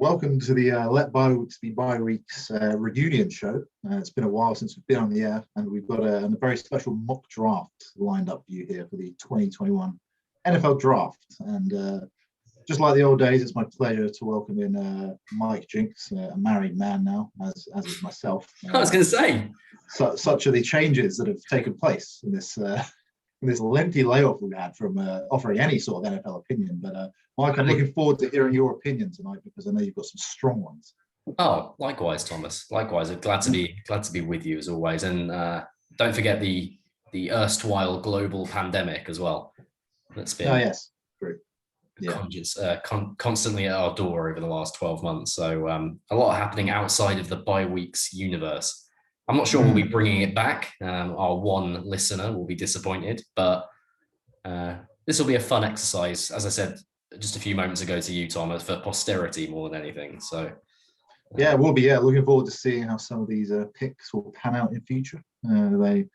Welcome to the Let Bye-Weeks Be Bye-Weeks reunion show. It's been a while since we've been on the air, and we've got a very special mock draft lined up for you here for the 2021 NFL Draft. And just like the old days, it's my pleasure to welcome in Mike Jinks, a married man now, as is myself. I was going to say. Such are the changes that have taken place in this lengthy layoff we've had from offering any sort of NFL opinion. But Mike, I'm looking forward to hearing your opinion tonight because I know you've got some strong ones. Oh, likewise, Thomas. Likewise, I'm glad to be with you as always. And don't forget the erstwhile global pandemic as well. That's been constantly at our door over the last 12 months. So a lot happening outside of the bye weeks universe. I'm not sure we'll be bringing it back. Our one listener will be disappointed, but this will be a fun exercise, as I said just a few moments ago to you, Thomas, for posterity more than anything. So, yeah, we'll be looking forward to seeing how some of these picks will pan out in future. Many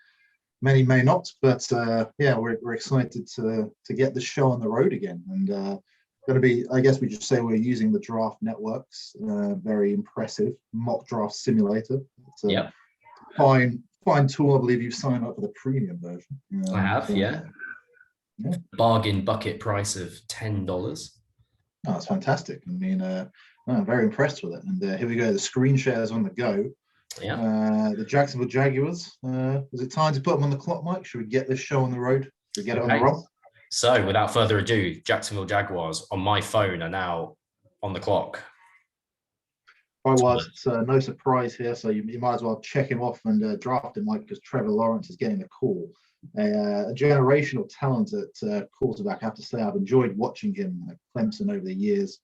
may not, but we're excited to get the show on the road again. And going to be, I guess we just say we're using the Draft Network's very impressive mock draft simulator. It's a fine tool. I believe you've signed up for the premium version. I have, yeah. Bargain bucket price of $10. Oh, that's fantastic. I mean, I'm very impressed with it. And here we go. The screen shares on the go. Yeah. The Jacksonville Jaguars. Is it time to put them on the clock, Mike? Should we get this show on the road? Should we get it on the roll? So, without further ado, Jacksonville Jaguars on my phone are now on the clock. All right, well, it's no surprise here, so you might as well check him off and draft him, Mike, because Trevor Lawrence is getting the call. A generational talent at quarterback. I have to say, I've enjoyed watching him at Clemson over the years.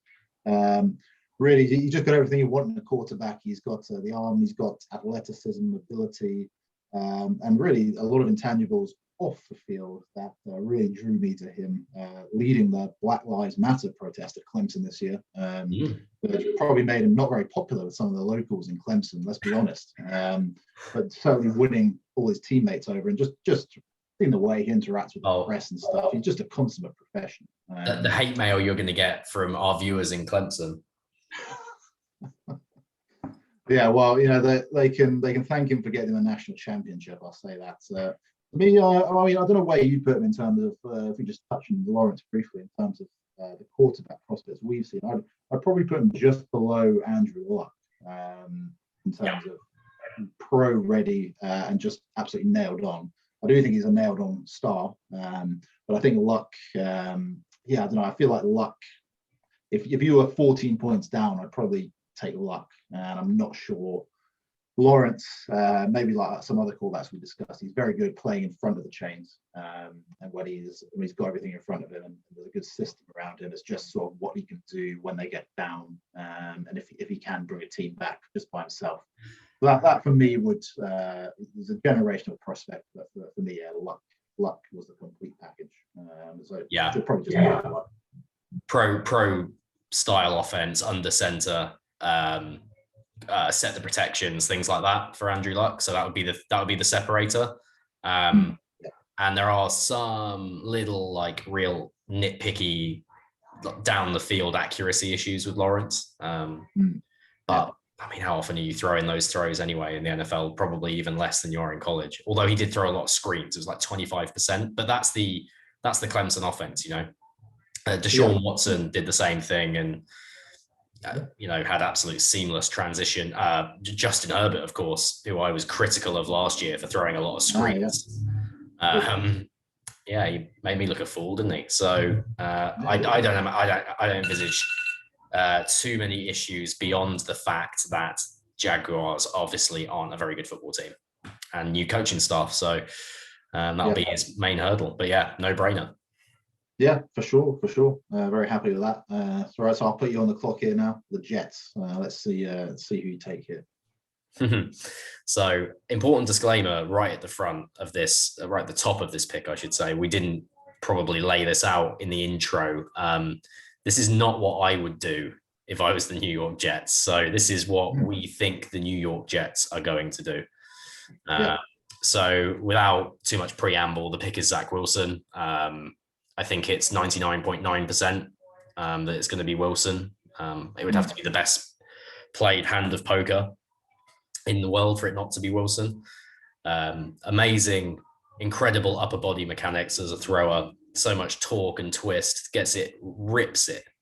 Really, he just got everything you want in a quarterback. He's got the arm, he's got athleticism, ability, and really a lot of intangibles off the field that really drew me to him, leading the Black Lives Matter protest at Clemson this year. Which probably made him not very popular with some of the locals in Clemson, let's be honest. But certainly winning all his teammates over and just in the way he interacts with the press and stuff. He's just a consummate professional. The hate mail you're going to get from our viewers in Clemson. Yeah, well, they can thank him for getting the national championship. I'll say that. For me, I don't know where you put him in terms of if we just touch on Lawrence briefly in terms of the quarterback prospects we've seen. I'd probably put him just below Andrew Luck in terms of pro ready and just absolutely nailed on. I do think he's a nailed on star, but I think Luck. I don't know. I feel like Luck. If you were 14 points down, I'd probably take Luck, and I'm not sure. Lawrence, maybe like some other callbacks we discussed, he's very good playing in front of the chains, and when he's got everything in front of him and there's a good system around him, it's just sort of what he can do when they get down, and if he can bring a team back just by himself. That for me is a generational prospect. But for me, Luck was the complete package. Probably just Luck. Pro style offense under center. Set the protections, things like that for Andrew Luck. So that would be the separator. And there are some little like real nitpicky down the field accuracy issues with Lawrence. But I mean, how often are you throwing those throws anyway in the NFL? Probably even less than you are in college. Although he did throw a lot of screens, it was like 25%. But that's the Clemson offense, Deshaun Watson did the same thing and had absolute seamless transition. Justin Herbert, of course, who I was critical of last year for throwing a lot of screens. He made me look a fool, didn't he? So I don't envisage too many issues beyond the fact that Jaguars obviously aren't a very good football team and new coaching staff. So that'll be his main hurdle. But no brainer. Yeah, for sure. Very happy with that. So I'll put you on the clock here now. The Jets. Let's see who you take here. So, important disclaimer right at the front of this, right at the top of this pick, I should say. We didn't probably lay this out in the intro. This is not what I would do if I was the New York Jets. So this is what we think the New York Jets are going to do. So without too much preamble, the pick is Zach Wilson. I think it's 99.9% that it's going to be Wilson. It would have to be the best played hand of poker in the world for it not to be Wilson. Amazing, incredible upper body mechanics as a thrower. So much torque and twist,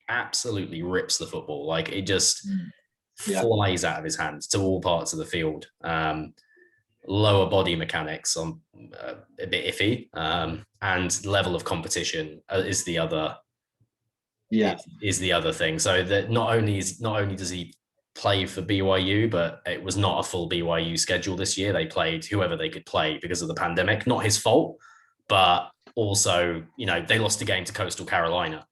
absolutely rips the football. Like it just flies out of his hands to all parts of the field. Lower body mechanics on a bit iffy, and level of competition is the other. Is the other thing. So that not only does he play for BYU, but it was not a full BYU schedule this year. They played whoever they could play because of the pandemic. Not his fault, but also, they lost a game to Coastal Carolina.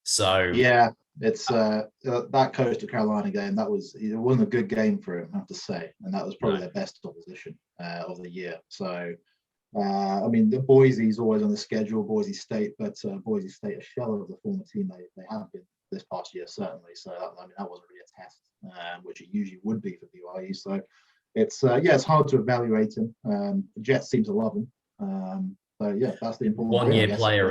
So yeah, it's that Coastal Carolina game. It wasn't a good game for him, I have to say, and that was probably their best opposition of the year. So, I mean, the Boise's always on the schedule, Boise State, but Boise State a shell of the former team they have been this past year, certainly. So that wasn't really a test, which it usually would be for BYU. So it's hard to evaluate him. The Jets seem to love him. So yeah, that's the important 1 year player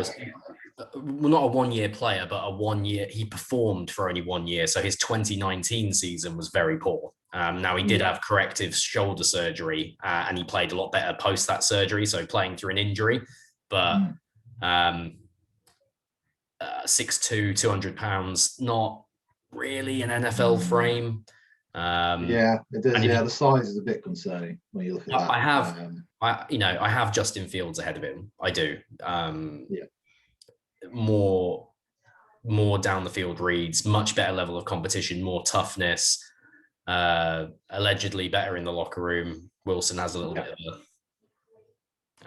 well, not a 1 year player, but a 1 year. He performed for only 1 year, so his 2019 season was very poor. Now he did have corrective shoulder surgery, and he played a lot better post that surgery. So playing through an injury, but 6'2", 200 pounds, not really an NFL frame. It is. Yeah, the size is a bit concerning when you look at that. I have Justin Fields ahead of him. I do. More down the field reads, much better level of competition, more toughness. Allegedly better in the locker room. Wilson has a little bit of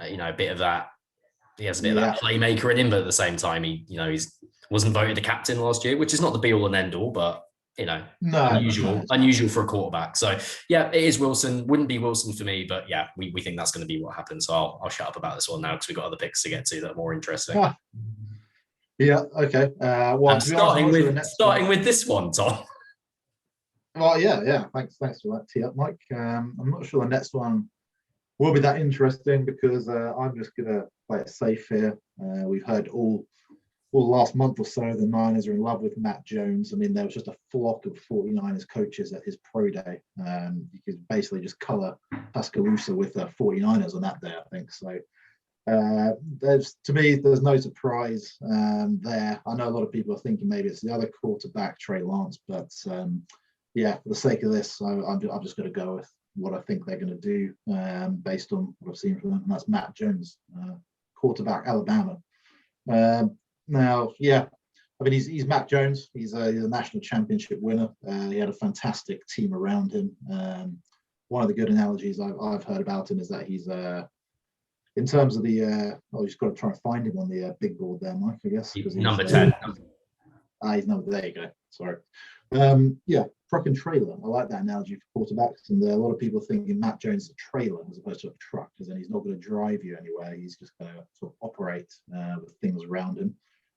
a bit of that. He has a bit of that playmaker in him, but at the same time, he wasn't voted the captain last year, which is not the be all and end all, but unusual for a quarterback. So yeah, it is Wilson. Wouldn't be Wilson for me, but yeah, we think that's going to be what happens. So I'll shut up about this one now because we've got other picks to get to that are more interesting. Yeah. Okay. Well, starting with this one, Tom. Well, yeah. Thanks for that tee up, Mike. I'm not sure the next one will be that interesting because I'm just gonna play it safe here. We've heard all last month or so the Niners are in love with Matt Jones. I mean, there was just a flock of 49ers coaches at his pro day. You could basically just color Tuscaloosa with 49ers on that day, I think. So there's no surprise there. I know a lot of people are thinking maybe it's the other quarterback, Trey Lance, but for the sake of this, I'm just going to go with what I think they're going to do based on what I've seen from them, and that's Matt Jones, quarterback, Alabama. I mean, he's Matt Jones. He's a national championship winner. He had a fantastic team around him. One of the good analogies I've heard about him is that he's in terms of the you just got to try and find him on the big board there, Mike, I guess. He's number 10. He's number, there you go. Sorry. Truck and trailer. I like that analogy for quarterbacks. And a lot of people thinking Matt Jones is a trailer as opposed to a truck, because then he's not going to drive you anywhere. He's just going to sort of operate with things around him.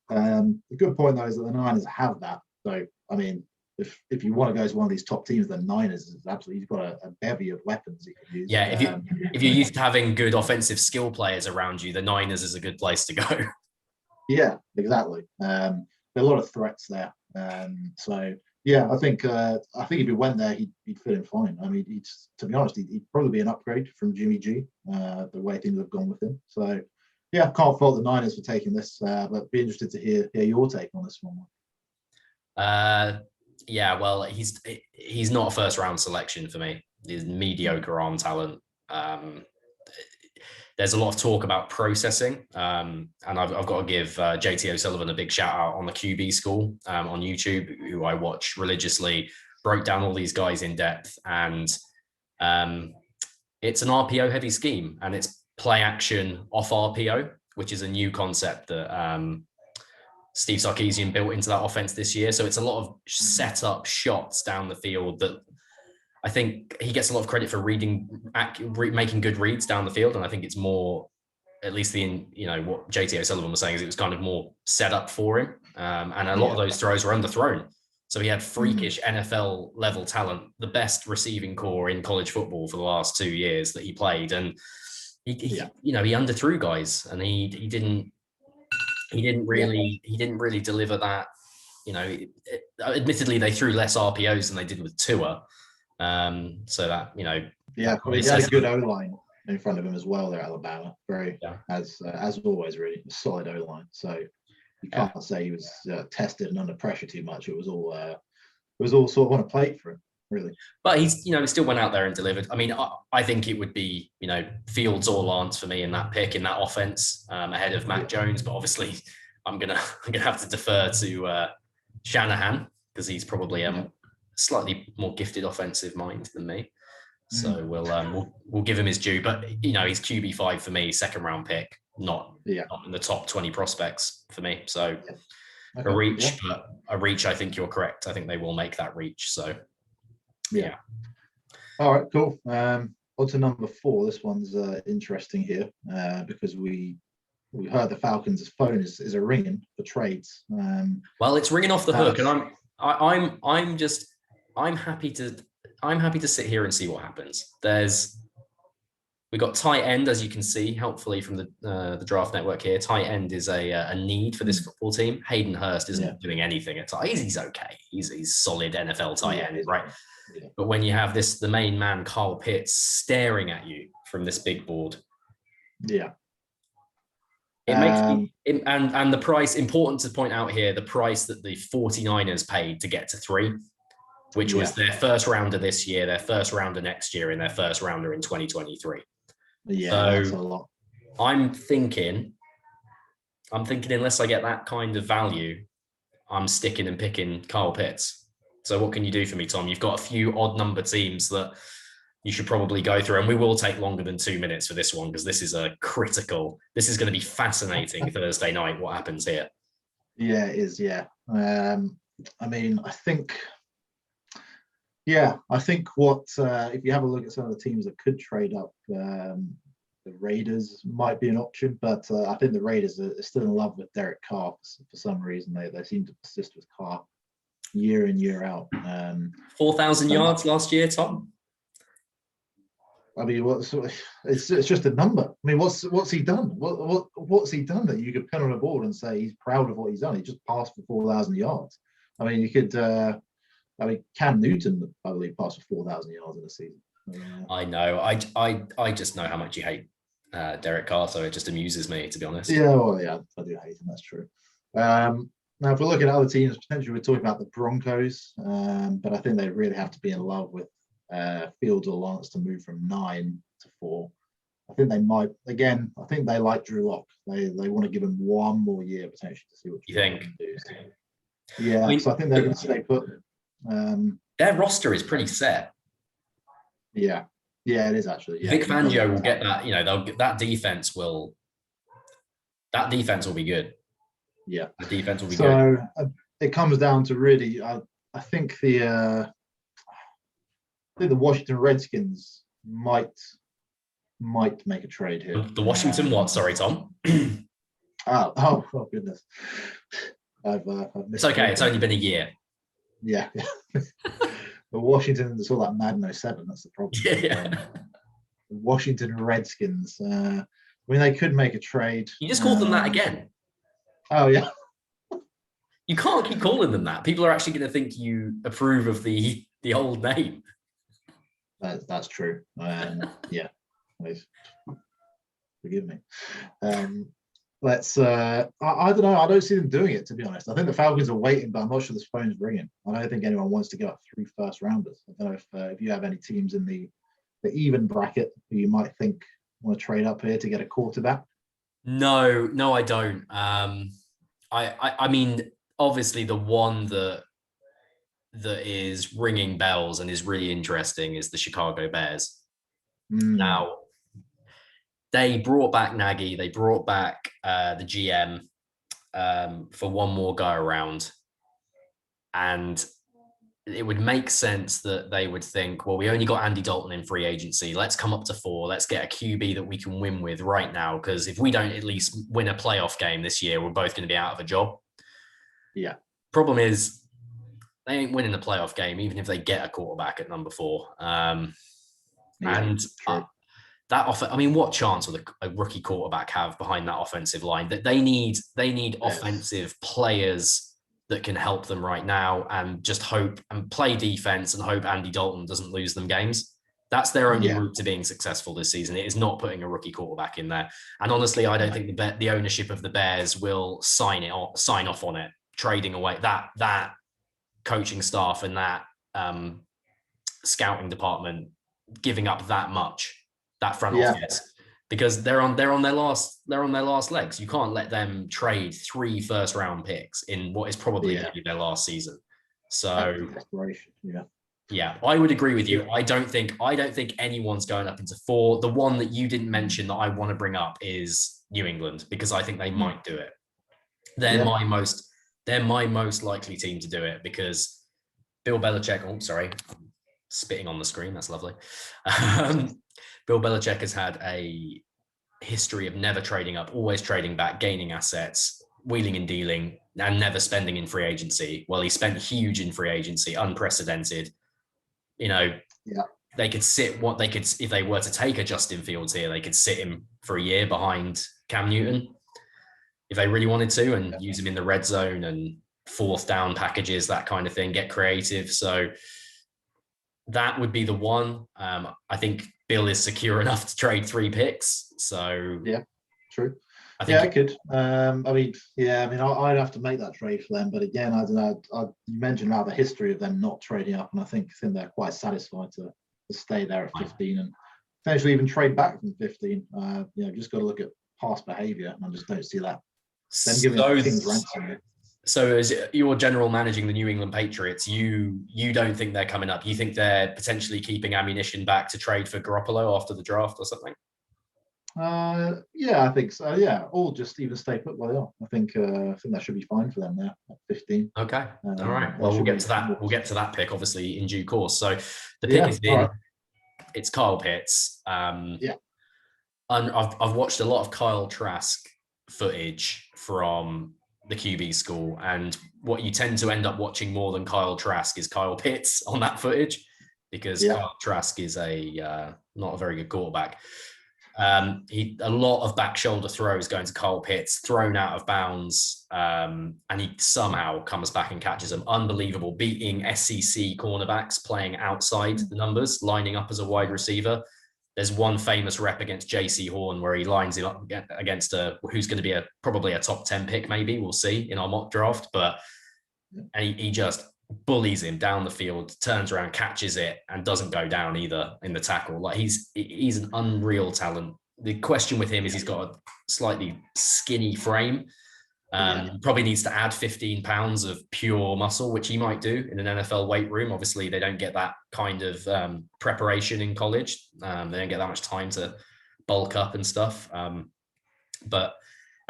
The good point, though, is that the Niners have that. So, I mean, if you want to go to one of these top teams, the Niners is absolutely, you've got a bevy of weapons you can use. Yeah, if you're used to having good offensive skill players around you, the Niners is a good place to go. Yeah, exactly. There are a lot of threats there. I think if he went there, he'd fit in fine. I mean, to be honest, he'd probably be an upgrade from Jimmy G, the way things have gone with him. So, yeah, can't fault the Niners for taking this, but be interested to hear your take on this one. Well, he's not a first round selection for me. He's mediocre arm talent. There's a lot of talk about processing, and I've got to give JT O'Sullivan a big shout out on the QB School on YouTube, who I watch religiously, broke down all these guys in depth, and it's an RPO heavy scheme, and it's play action off RPO, which is a new concept that Steve Sarkisian built into that offense this year. So it's a lot of set up shots down the field that I think he gets a lot of credit for making good reads down the field. And I think it's more, at least what JT O'Sullivan was saying, is it was kind of more set up for him. And a lot of those throws were underthrown. So he had freakish NFL level talent, the best receiving core in college football for the last 2 years that he played. And he underthrew guys, and he didn't really deliver that admittedly they threw less RPOs than they did with Tua. So that, yeah, probably he had a says good O-line in front of him as well there, Alabama. Very, Yeah. as always, really solid O-line. So you can't say he was tested and under pressure too much. It was all sort of on a plate for him, really. But he's, he still went out there and delivered. I mean, I think it would be, Fields or Lance for me in that pick, in that offense, ahead of Mac Jones. But obviously, I'm gonna have to defer to Shanahan, because he's probably slightly more gifted offensive mind than me. So we'll give him his due. But he's QB5 for me, second round pick, not in the top 20 prospects for me. So a reach, but a reach. I think you're correct. I think they will make that reach. So yeah. All right, cool. On to number 4. This one's interesting here because we heard the Falcons' phone is a ringing for trades. Well, it's ringing off the hook, and I'm happy to sit here and see what happens. We got tight end, as you can see, helpfully from the Draft Network here. Tight end is a need for this football team. Hayden Hurst isn't doing anything at tight. He's okay. He's solid NFL tight end, right? Yeah. But when you have the main man, Kyle Pitts, staring at you from this big board, it makes me, and the price, important to point out here, the price that the 49ers paid to get to 3, which was their first rounder this year, their first rounder next year, and their first rounder in 2023. Yeah, so that's a lot. I'm thinking unless I get that kind of value, I'm sticking and picking Kyle Pitts. So what can you do for me, Tom? You've got a few odd number teams that you should probably go through, and we will take longer than 2 minutes for this one, because this is going to be fascinating Thursday night, what happens here. Yeah, it is. Yeah. I mean, I think what if you have a look at some of the teams that could trade up, the Raiders might be an option, but I think the Raiders are still in love with Derek Carr for some reason. They seem to persist with Carr year in, year out. 4,000 yards last year, Tom. I mean, it's just a number. I mean, what's he done? What's he done that you could pin on a board and say he's proud of what he's done? He just passed for 4,000 yards. I mean, you could. Cam Newton, I believe, passed for 4,000 yards in a season. I know. I just know how much you hate Derek Carr, so it just amuses me, to be honest. Yeah, well, yeah, I do hate him. That's true. Now, if we're looking at other teams, potentially we're talking about the Broncos, but I think they really have to be in love with Fields or Lance to move from 9 to 4. I think they might. Again, I think they like Drew Lock. They want to give him one more year potentially to see what you think. Can do. So, yeah, so I think they're going to stay put. Their roster is pretty set. Yeah, it is actually. Yeah. Vic Fangio will get that. They'll get that defense will be good. Yeah, the defense will be good. So it comes down to really, I think the Washington Redskins might make a trade here. The Washington what? Sorry, Tom. Oh goodness. I've it's okay. It's only been a year. Yeah. But Washington saw that Madden 07. That's the problem. Yeah. The Washington Redskins. I mean, they could make a trade. You just called them that again. Oh yeah. You can't keep calling them that. People are actually going to think you approve of the old name. That's true. Yeah. Forgive me. Let's. I don't know. I don't see them doing it, to be honest. I think the Falcons are waiting, but I'm not sure this phone's ringing. I don't think anyone wants to give up 3 first rounders. I don't know if you have any teams in the even bracket who you might think want to trade up here to get a quarterback. No, I don't. I mean, obviously the one that is ringing bells and is really interesting is the Chicago Bears. Now, they brought back Nagy. They brought back the GM for one more go around. And it would make sense that they would think, well, we only got Andy Dalton in free agency. Let's come up to 4. Let's get a QB that we can win with right now. Because if we don't at least win a playoff game this year, we're both going to be out of a job. Yeah. Problem is, they ain't winning a playoff game, even if they get a quarterback at number 4. That I mean, what chance would a rookie quarterback have behind that offensive line? That they need offensive players that can help them right now, and just hope and play defense and hope Andy Dalton doesn't lose them games. That's their only route to being successful this season. It is not putting a rookie quarterback in there. And honestly, I don't think the ownership of the Bears will sign off on it, trading away that coaching staff and that scouting department, giving up that much, that front office, because they're on their last legs. You can't let them trade 3 first-round picks in what is probably going to be their last season. So yeah, I would agree with you. I don't think anyone's going up into 4. The one that you didn't mention that I want to bring up is New England, because I think they might do it. They're my most likely team to do it, because Bill Belichick. Oh, sorry, I'm spitting on the screen. That's lovely. Bill Belichick has had a history of never trading up, always trading back, gaining assets, wheeling and dealing, and never spending in free agency. Well, he spent huge in free agency, unprecedented. They could if they were to take a Justin Fields here, they could sit him for a year behind Cam Newton if they really wanted to, and use him in the red zone and 4th down packages, that kind of thing, get creative. So that would be the one. I think Bill is secure enough to trade 3 picks. So true. I think I could. I'd have to make that trade for them. But again, I don't know. You mentioned about the history of them not trading up, and I think they're quite satisfied to stay there at 15 and potentially even trade back from 15. Just got to look at past behaviour, and I just don't see that. Them giving a king's ransom. So as your general managing the New England Patriots, you don't think they're coming up? You think they're potentially keeping ammunition back to trade for Garoppolo after the draft or something? I think so. Yeah, or just even stay put where they are. I think that should be fine for them there at 15. Okay, all right. Well, we'll get to that. We'll get to that pick obviously in due course. So the pick is in. Right. It's Kyle Pitts. And I've watched a lot of Kyle Trask footage from the QB school, and what you tend to end up watching more than Kyle Trask is Kyle Pitts on that footage, because Kyle Trask is not a very good quarterback. A lot of back shoulder throws going to Kyle Pitts, thrown out of bounds, and he somehow comes back and catches them. Unbelievable, beating SEC cornerbacks, playing outside the numbers, lining up as a wide receiver. There's one famous rep against JC Horn where he lines him up against who's going to be probably a top 10 pick, maybe, we'll see in our mock draft, but he just bullies him down the field, turns around, catches it, and doesn't go down either in the tackle. Like, he's an unreal talent. The question with him is he's got a slightly skinny frame. Probably needs to add 15 pounds of pure muscle, which he might do in an NFL weight room. Obviously, they don't get that kind of preparation in college. They don't get that much time to bulk up and stuff. And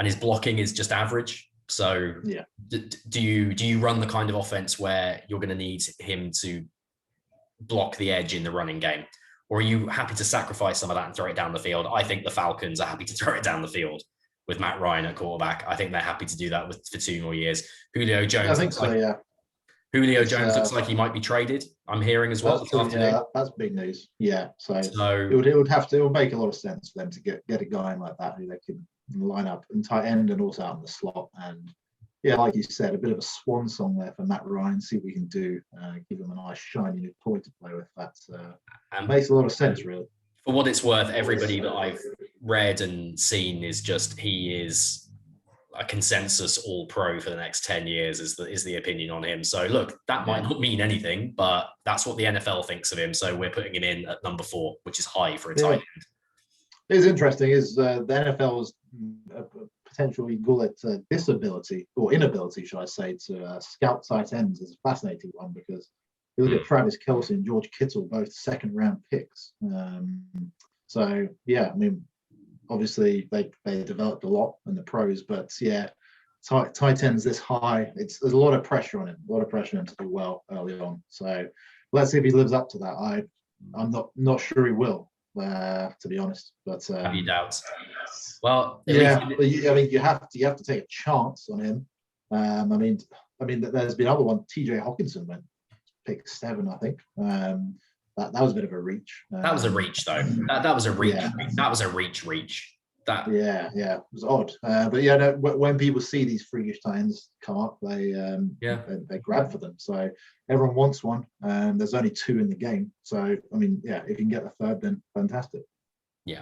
his blocking is just average. So do you run the kind of offense where you're going to need him to block the edge in the running game? Or are you happy to sacrifice some of that and throw it down the field? I think the Falcons are happy to throw it down the field with Matt Ryan at quarterback. I think they're happy to do that for 2 more years. Julio Jones. I think so, Julio Jones looks like he might be traded, I'm hearing as well. That's big news. Yeah. So it would make a lot of sense for them to get a guy like that who they can line up in tight end and also out in the slot. And like you said, a bit of a swan song there for Matt Ryan. See what we can do. Give him a nice shiny new toy to play with. That makes a lot of sense, really. For what it's worth, everybody that I've read and seen is just he is a consensus all-pro for the next 10 years is the opinion on him. So look, that might not mean anything, but that's what the NFL thinks of him. So we're putting him in at number 4, which is high for a tight end. It's interesting is the NFL's potential, we call it disability or inability, should I say, to scout tight ends is a fascinating one, because you look at Travis Kelce and George Kittle, both 2nd-round picks. Obviously they developed a lot in the pros, but tight ends this high, there's a lot of pressure on him, to do well early on. So let's see if he lives up to that. I'm not sure he will, to be honest. But have you doubts? Well, you have to take a chance on him. There's been other one. TJ Hawkinson went pick 7, I think. That was a bit of a reach. That was a reach, though. That was a reach. Yeah. That was a reach. That it was odd. But yeah, no, when people see these freakish times come up, they grab for them. So everyone wants one. There's only 2 in the game. So I mean, yeah, if you can get a third, then fantastic. Yeah.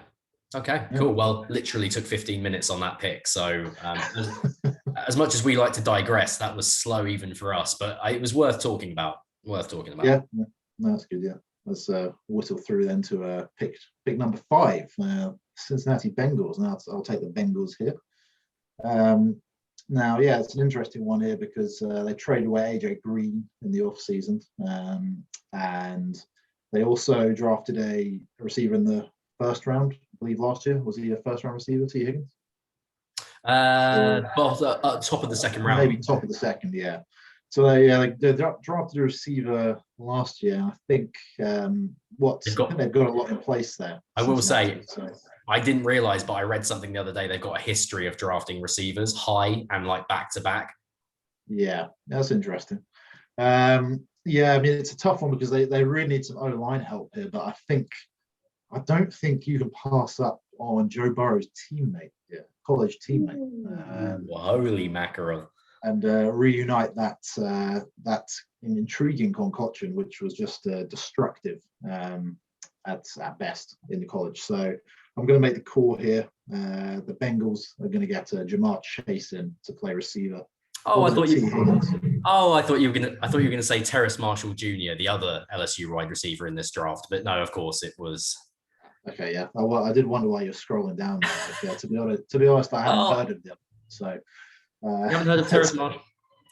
Okay, cool. Well, literally took 15 minutes on that pick. So as much as we like to digress, that was slow even for us, but it was worth talking about. Yeah, no, that's good. Yeah, let's whistle through then to pick number 5, Cincinnati Bengals. Now I'll take the Bengals here. Now, yeah, it's an interesting one here because they traded away AJ Green in the off season, and they also drafted a receiver in the first round. I believe last year was he a first round receiver, T Higgins? Top of the second round, maybe top of the second, yeah. So they drafted a receiver last year. I think they've got a lot in place there. I will say, I didn't realize, but I read something the other day. They've got a history of drafting receivers high and like back to back. Yeah, that's interesting. Yeah, I mean it's a tough one because they really need some O-line help here, but I don't think you can pass up on Joe Burrow's teammate, college teammate. Holy mackerel! And reunite that intriguing concoction, which was just destructive at best in the college. So I'm going to make the call here. The Bengals are going to get Jamar Chase in to play receiver. I thought you were going to say Terrace Marshall Jr., the other LSU wide receiver in this draft, but no, of course it was. Okay, yeah. I did wonder why you're scrolling down there. Yeah, to be honest, I hadn't heard of them. So you haven't heard of Terrace Marshall?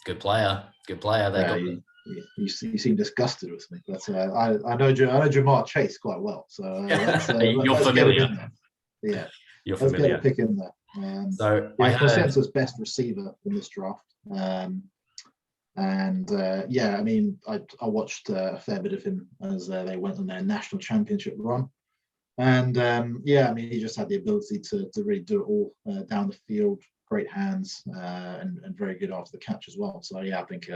Good player. You seem disgusted with me, but I know Jamar Chase quite well. So you're familiar. Yeah, you're familiar. Let's get a pick in there. So I consensus best receiver in this draft. Yeah, I mean, I watched a fair bit of him as they went on their national championship run. And yeah, I mean, he just had the ability to really do it all down the field, great hands, and very good after the catch as well. So yeah, I think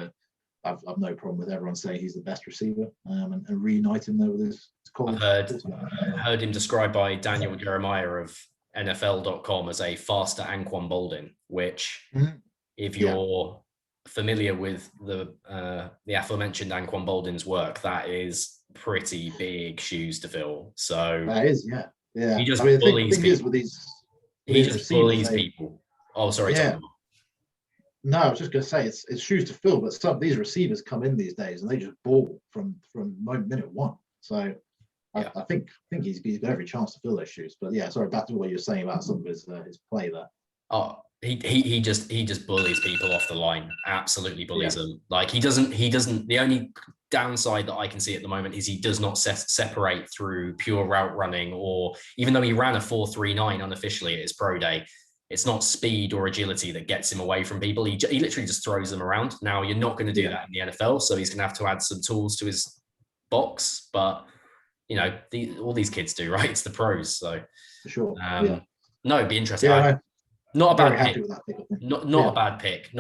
I've no problem with everyone saying he's the best receiver and reunite him there with his college. I've heard him described by Daniel Jeremiah of NFL.com as a faster Anquan Boldin, which if you're familiar with the aforementioned Anquan Boldin's work, that is pretty big shoes to fill. So that is, yeah. He just bullies people. He just bullies people. Oh, sorry. Yeah. No, I was just going to say it's shoes to fill, but some of these receivers come in these days and they just ball from minute one. So I think he's got every chance to fill those shoes. But yeah, sorry, back to what you were saying about some of his play there. Oh, he just bullies people off the line. Absolutely bullies them. Like he doesn't. The only downside that I can see at the moment is he does not separate through pure route running, or even though he ran a 4.39 unofficially at his pro day, it's not speed or agility that gets him away from people. He literally just throws them around. Now you're not going to do that in the NFL, so he's going to have to add some tools to his box. But you know, all these kids do, right? It's the pros, so for sure. No, it'd be interesting. Yeah, not a bad pick. Pick. Not a bad pick.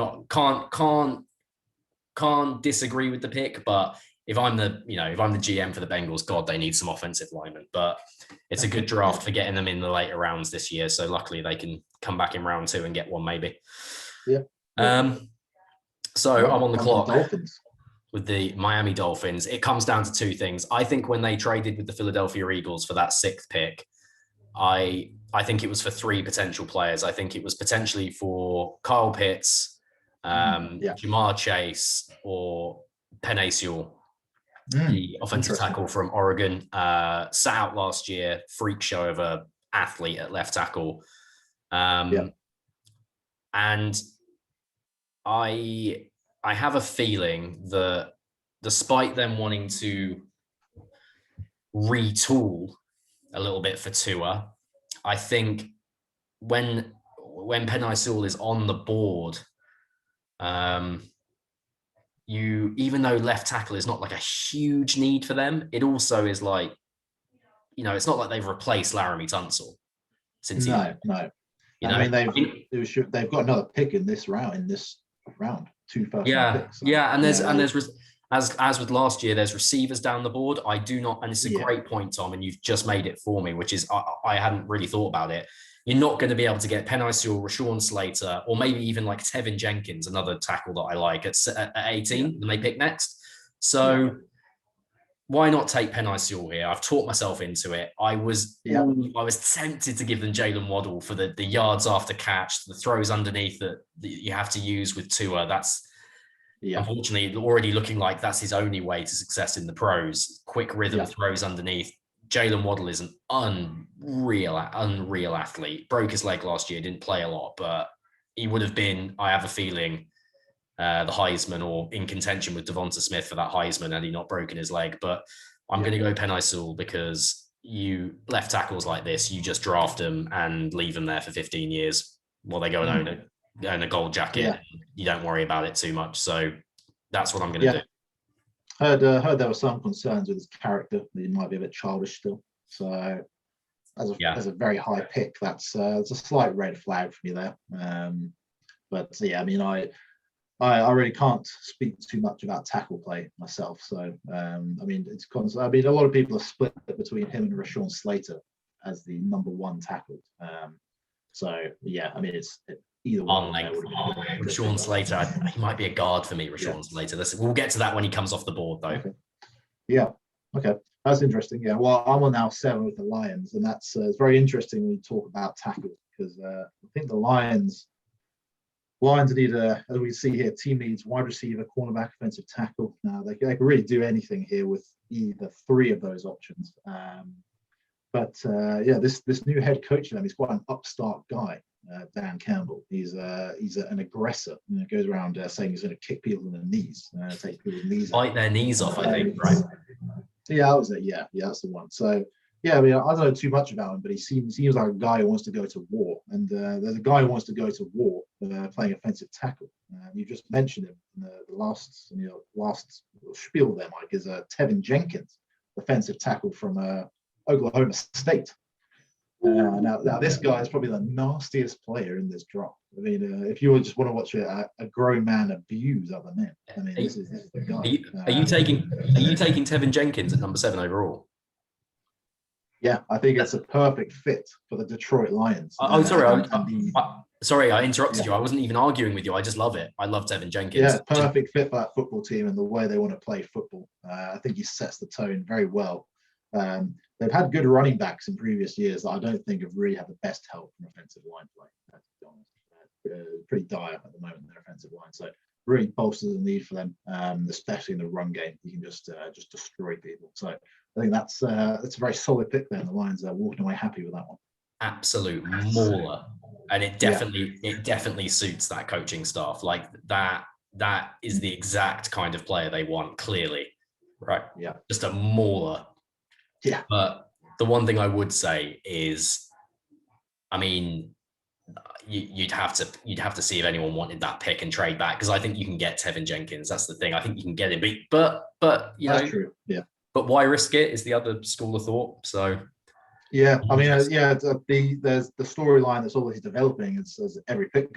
Can't disagree with the pick, but if I'm the GM for the Bengals, God, they need some offensive linemen. But it's a good draft for getting them in the later rounds this year. So luckily they can come back in round 2 and get one maybe. Yeah. So I'm on the clock Dolphins. with the Miami Dolphins. It comes down to 2 things. I think when they traded with the Philadelphia Eagles for that 6th pick, I think it was for 3 potential players. I think it was potentially for Kyle Pitts, Jamar Chase, or Penei Sewell, the offensive tackle from Oregon. Sat out last year, freak show of a athlete at left tackle. And I have a feeling that despite them wanting to retool a little bit for Tua, I think when Penei Sewell is on the board, even though left tackle is not like a huge need for them, it also is like, it's not like they've replaced Laramie Tunsil since no. I mean, they've got another pick in this round. 2 first round picks. So, and there's as with last year, there's receivers down the board. I do not, and it's a great point, Tom, and you've just made it for me, which is I hadn't really thought about it. you're not going to be able to get Penei Sewell, Rashawn Slater, or maybe even like Tevin Jenkins, another tackle that I like at 18 when they pick next. So why not take Penei Sewell here? I've talked myself into it. I was tempted to give them Jalen Waddle for the yards after catch, the throws underneath that you have to use with Tua. That's unfortunately already looking like that's his only way to success in the pros. Quick rhythm throws underneath. Jalen Waddle is an unreal athlete. Broke his leg last year, didn't play a lot, but he would have been, I have a feeling, the Heisman or in contention with Devonta Smith for that Heisman had he not broken his leg. But I'm going to go Penei Sewell because you left tackles like this, you just draft them and leave them there for 15 years while they go and own a gold jacket. You don't worry about it too much. So that's what I'm going to do. Heard there were some concerns with his character. He might be a bit childish still. So as a very high pick, it's a slight red flag for me there. But yeah, I mean, I really can't speak too much about tackle play myself. So I mean, a lot of people are split between him and Rashawn Slater as the number one tackle. So yeah, I mean, either one. Rashawn Slater, he might be a guard for me. Rashawn Slater. We'll get to that when he comes off the board, though. Okay. Yeah. Okay. That's interesting. Yeah. Well, I'm on now 7 with the Lions, and it's very interesting when you talk about tackles because I think the Lions need as we see here, team needs wide receiver, cornerback, offensive tackle. Now they can really do anything here with either 3 of those options. But this new head coach, he's quite an upstart guy. Dan Campbell. He's an aggressor. Goes around saying he's going to kick people in the knees, take people's knees, bite their knees off. I think, right? Yeah, that was it. Yeah, that's the one. So yeah, I mean, I don't know too much about him, but he seems like a guy who wants to go to war. And there's a guy who wants to go to war playing offensive tackle. You just mentioned him in the last spiel there, Mike, is Tevin Jenkins, offensive tackle from Oklahoma State. Now this guy is probably the nastiest player in this draft. I mean, if you just want to watch a grown man abuse other men, I mean, this is the guy. Are you taking Tevin Jenkins at number 7 overall? Yeah, I think it's a perfect fit for the Detroit Lions. Sorry, I interrupted you. I wasn't even arguing with you. I just love it. I love Tevin Jenkins. Yeah, perfect fit for that football team and the way they want to play football. I think he sets the tone very well. They've had good running backs in previous years that I don't think have really had the best help from offensive line play. To be honest, pretty dire at the moment, their offensive line. So really bolsters the need for them, especially in the run game. You can just destroy people. So I think that's a very solid pick there. And the Lions are walking away happy with that one. Absolute mauler, and it definitely suits that coaching staff. Like that is the exact kind of player they want. Clearly, right? Yeah, just a mauler. Yeah. But the one thing I would say is, I mean, you'd have to see if anyone wanted that pick and trade back, because I think you can get Tevin Jenkins. That's the thing. I think you can get him, but that's true. Yeah. But why risk it is the other school of thought. So. Yeah, I mean, there's the storyline that's always developing as every pick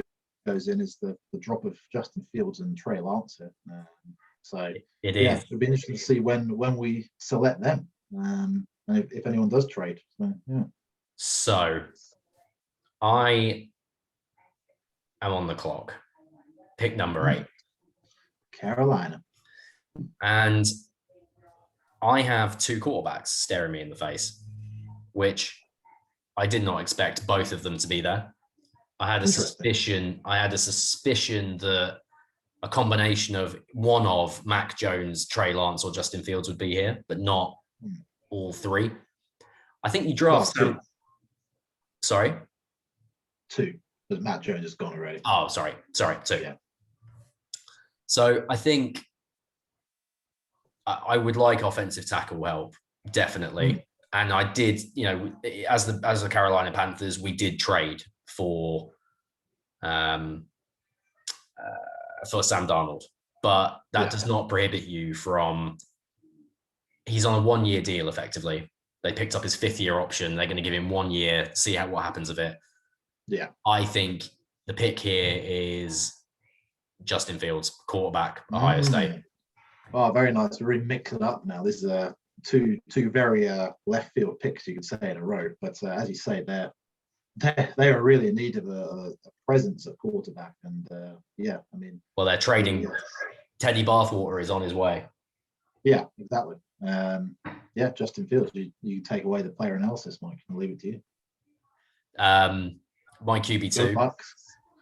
goes in is the drop of Justin Fields and Trey Lance. So it is. It'll be interesting to see when we select them. And if anyone does trade. So I am on the clock. Pick number 8. Carolina. And I have 2 quarterbacks staring me in the face, which I did not expect both of them to be there. I had a suspicion that a combination of one of Mac Jones, Trey Lance, or Justin Fields would be here, but not all 3. I think you draft. Sorry? 2, because Matt Jones is gone already. Oh, sorry, 2. Yeah. So I think I would like offensive tackle help, definitely. And I did, as the Carolina Panthers, we did trade for Sam Darnold, but that does not prohibit you from. He's on a 1-year deal, effectively. They picked up his 5th-year option. They're going to give him 1 year, see what happens of it. Yeah. I think the pick here is Justin Fields, quarterback, Ohio State. Oh, very nice. We're really mixing it up now. This is two very left field picks, you could say, in a row. But as you say, they're they are really in need of a presence at quarterback. And yeah, I mean, well, they're trading. yeah. Teddy Bathwater is on his way. Yeah, exactly. Yeah, Justin Fields. You take away the player analysis, Mike. I'll leave it to you. My QB2. Go Bucks.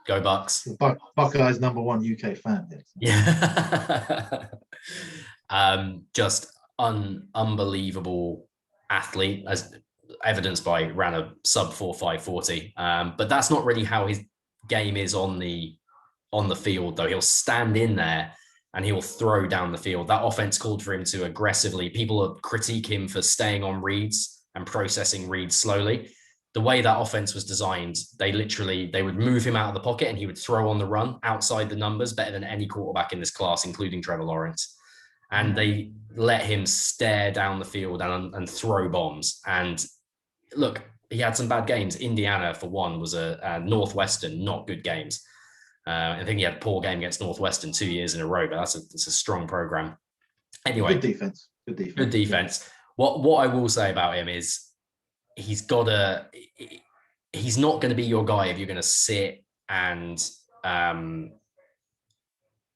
Go Bucks. The Buckeyes #1 UK fan. Yeah. Just unbelievable athlete, as evidenced by ran a sub 4.540. But that's not really how his game is on the field, though. He'll stand in there and he'll throw down the field. That offense called for him to aggressively. People critique him for staying on reads and processing reads slowly. The way that offense was designed, they would move him out of the pocket and he would throw on the run outside the numbers better than any quarterback in this class, including Trevor Lawrence. And they let him stare down the field and throw bombs. And look, he had some bad games. Indiana, for one, was a Northwestern, not good games. I think he had a poor game against Northwestern 2 years in a row, but it's a strong program. Anyway, good defense. Yeah. What I will say about him is he's not going to be your guy if you're going to sit and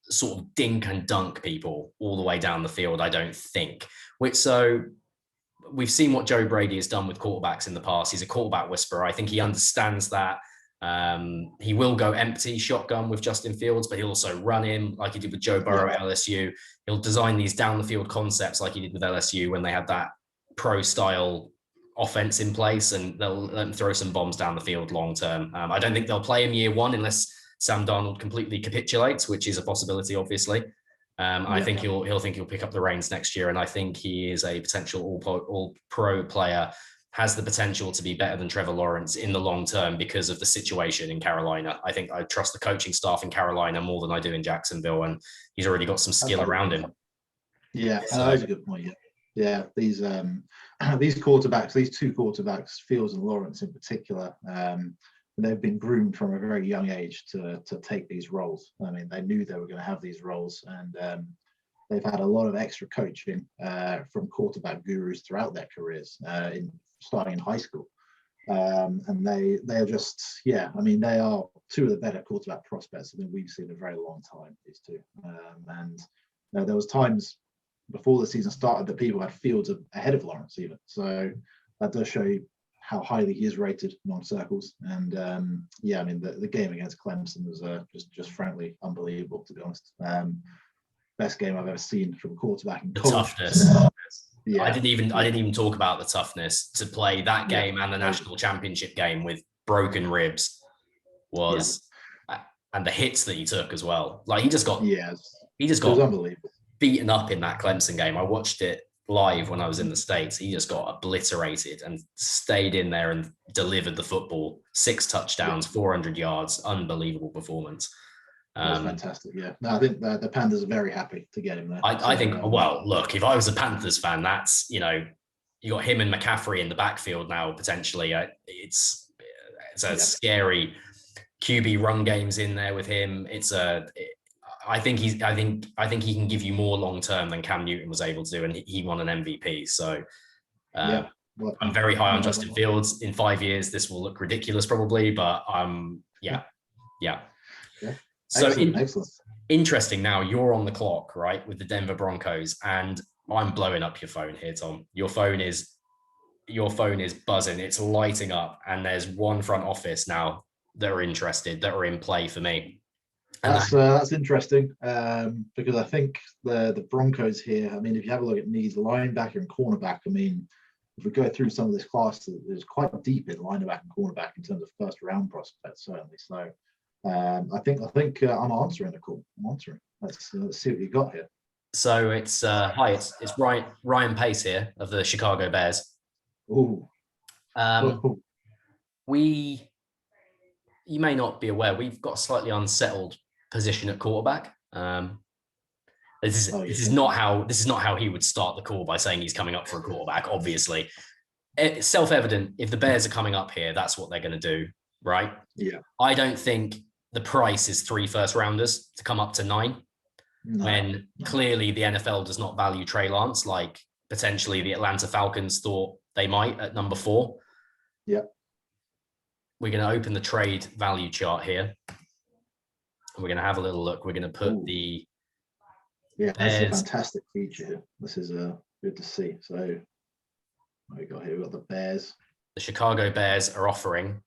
sort of dink and dunk people all the way down the field, I don't think. So we've seen what Joe Brady has done with quarterbacks in the past. He's a quarterback whisperer. I think he understands that. He will go empty shotgun with Justin Fields, but he'll also run him like he did with Joe Burrow at LSU. He'll design these down the field concepts like he did with LSU when they had that pro style offense in place, and they'll let him throw some bombs down the field long term. I don't think they'll play him year one unless Sam Darnold completely capitulates, which is a possibility, obviously. I think he'll pick up the reins next year, and I think he is a potential all pro player. Has the potential to be better than Trevor Lawrence in the long term because of the situation in Carolina. I think I trust the coaching staff in Carolina more than I do in Jacksonville, and he's already got some skill around him. Yeah, that's a good point. Yeah. These quarterbacks, these two quarterbacks, Fields and Lawrence in particular, they've been groomed from a very young age to take these roles. I mean, they knew they were going to have these roles, and they've had a lot of extra coaching from quarterback gurus throughout their careers, starting in high school. And they are just, I mean, they are two of the better quarterback prospects I think we've seen in a very long time, these two. And there was times before the season started that people had Fields ahead of Lawrence even. So that does show you how highly he is rated among circles. And I mean, the game against Clemson was just frankly unbelievable, to be honest. Best game I've ever seen from a quarterback in college. Toughness. Yeah. I didn't even talk about the toughness to play that game and the national championship game with broken ribs and the hits that he took as well. Like he just got unbelievable, beaten up in that Clemson game. I watched it live when I was in the States. He just got obliterated and stayed in there and delivered the football. 6 touchdowns, 400 yards, unbelievable performance. That's fantastic. Yeah, no, I think the Panthers are very happy to get him there. I think. Well, look, if I was a Panthers fan, that's you got him and McCaffrey in the backfield now potentially. It's a scary QB run games in there with him. I think he can give you more long term than Cam Newton was able to do, and he won an MVP. So I'm very high on Justin Fields. In 5 years, this will look ridiculous probably, but yeah. So excellent. Interesting. Now you're on the clock, right, with the Denver Broncos, and I'm blowing up your phone here, Tom. Your phone is buzzing. It's lighting up, and there's one front office now that are interested, that are in play for me. And that's interesting because I think the Broncos here. I mean, if you have a look at needs, linebacker and cornerback. I mean, if we go through some of this class, it's quite deep in linebacker and cornerback in terms of first round prospects, certainly. So. I think I'm answering the call. I'm answering. Let's see what you got here. So it's it's Ryan Pace here of the Chicago Bears. Ooh. You may not be aware, we've got a slightly unsettled position at quarterback. This is not how he would start the call by saying he's coming up for a quarterback. Obviously, it's self-evident. If the Bears are coming up here, that's what they're going to do, right? Yeah. I don't think the price is 3 first rounders to come up to 9, when clearly the NFL does not value Trey Lance like potentially the Atlanta Falcons thought they might at number 4. Yeah. we're going to open the trade value chart here. And we're going to have a little look. We're going to put the That's a fantastic feature here. This is good to see. So what we got here? We've got the Bears. The Chicago Bears are offering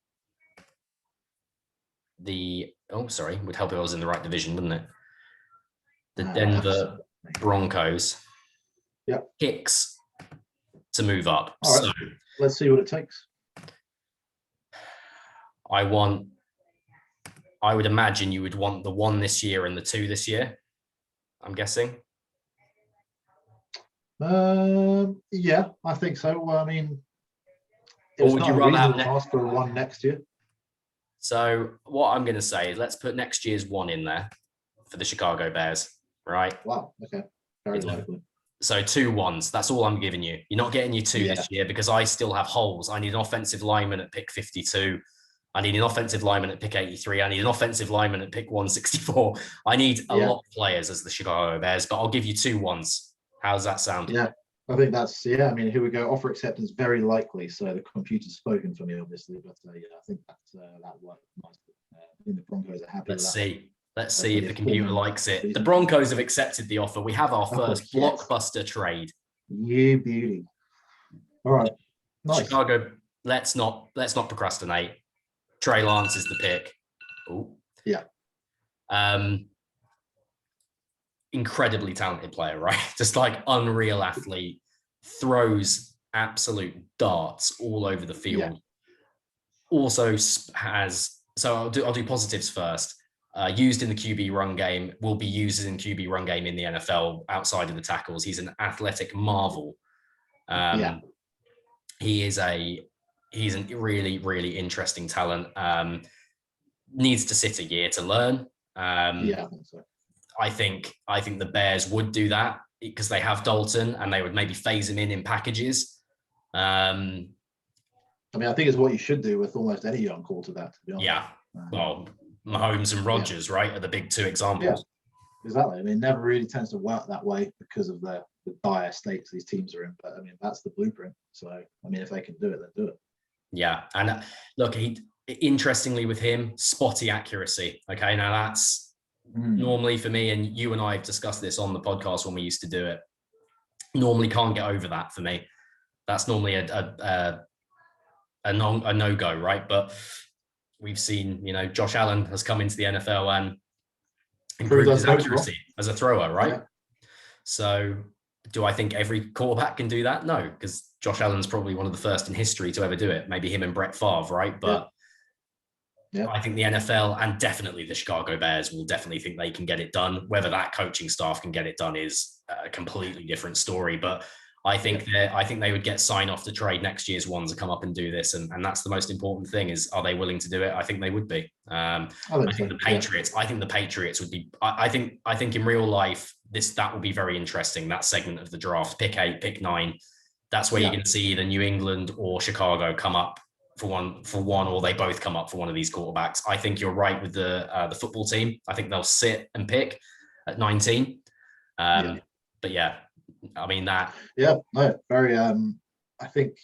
would help if I was in the right division, wouldn't it? The Denver Broncos picks to move up. All right. So let's see what it takes. I would imagine you would want the 1 this year and the 2 this year. I'm guessing. Yeah, I think so. Well, I mean, or would you rather have ask for 1 next year? So what I'm going to say is let's put next year's 1 in there for the Chicago Bears, right? Wow. Okay. Very likely. So 2 1s. That's all I'm giving you. You're not getting your 2 this year because I still have holes. I need an offensive lineman at pick 52. I need an offensive lineman at pick 83. I need an offensive lineman at pick 164. I need a lot of players as the Chicago Bears, but I'll give you 2 1s. How's that sound? Yeah, I think that's, I mean, here we go. Offer acceptance, very likely. So the computer's spoken for me, obviously, but I think that worked nice. I think the Broncos are happy with that. Let's see if the computer likes it. The Broncos have accepted the offer. We have our first blockbuster trade. You beauty. All right. Nice. Chicago, let's not procrastinate. Trey Lance is the pick. Oh. Yeah. Incredibly talented player, right? Just like unreal athlete, throws absolute darts all over the field. Yeah. Also has, so I'll do positives first. Used in the QB run game, will be used in QB run game in the NFL outside of the tackles. He's an athletic marvel. He's a really, really interesting talent. Needs to sit a year to learn. I think so. I think the Bears would do that because they have Dalton and they would maybe phase him in packages. I mean, I think it's what you should do with almost any young quarterback, to be honest. Yeah. Well, Mahomes and Rodgers, right, are the big 2 examples. Yeah, exactly. I mean, it never really tends to work that way because of the dire states these teams are in. But I mean, that's the blueprint. So, I mean, if they can do it, then do it. Yeah. And look, interestingly with him, spotty accuracy. Okay. Now that's normally for me, and you and I have discussed this on the podcast when we used to do it, normally can't get over that for me. That's normally a no-go, right? But we've seen, Josh Allen has come into the NFL and improved his accuracy as a thrower, right? Yeah. So do I think every quarterback can do that? No, because Josh Allen's probably one of the first in history to ever do it. Maybe him and Brett Favre, right? But I think the NFL and definitely the Chicago Bears will definitely think they can get it done. Whether that coaching staff can get it done is a completely different story. But I think they would get sign off to trade next year's 1s to come up and do this, and that's the most important thing. Is are they willing to do it? I think they would be. I think the Patriots. I think the Patriots would be. I think in real life that will be very interesting. That segment of the draft, pick 8, pick 9. That's where you're going to see either New England or Chicago come up for one, or they both come up for one of these quarterbacks. I think you're right with the football team. I think they'll sit and pick at 19. But yeah, I mean that. Yeah, no, very. I think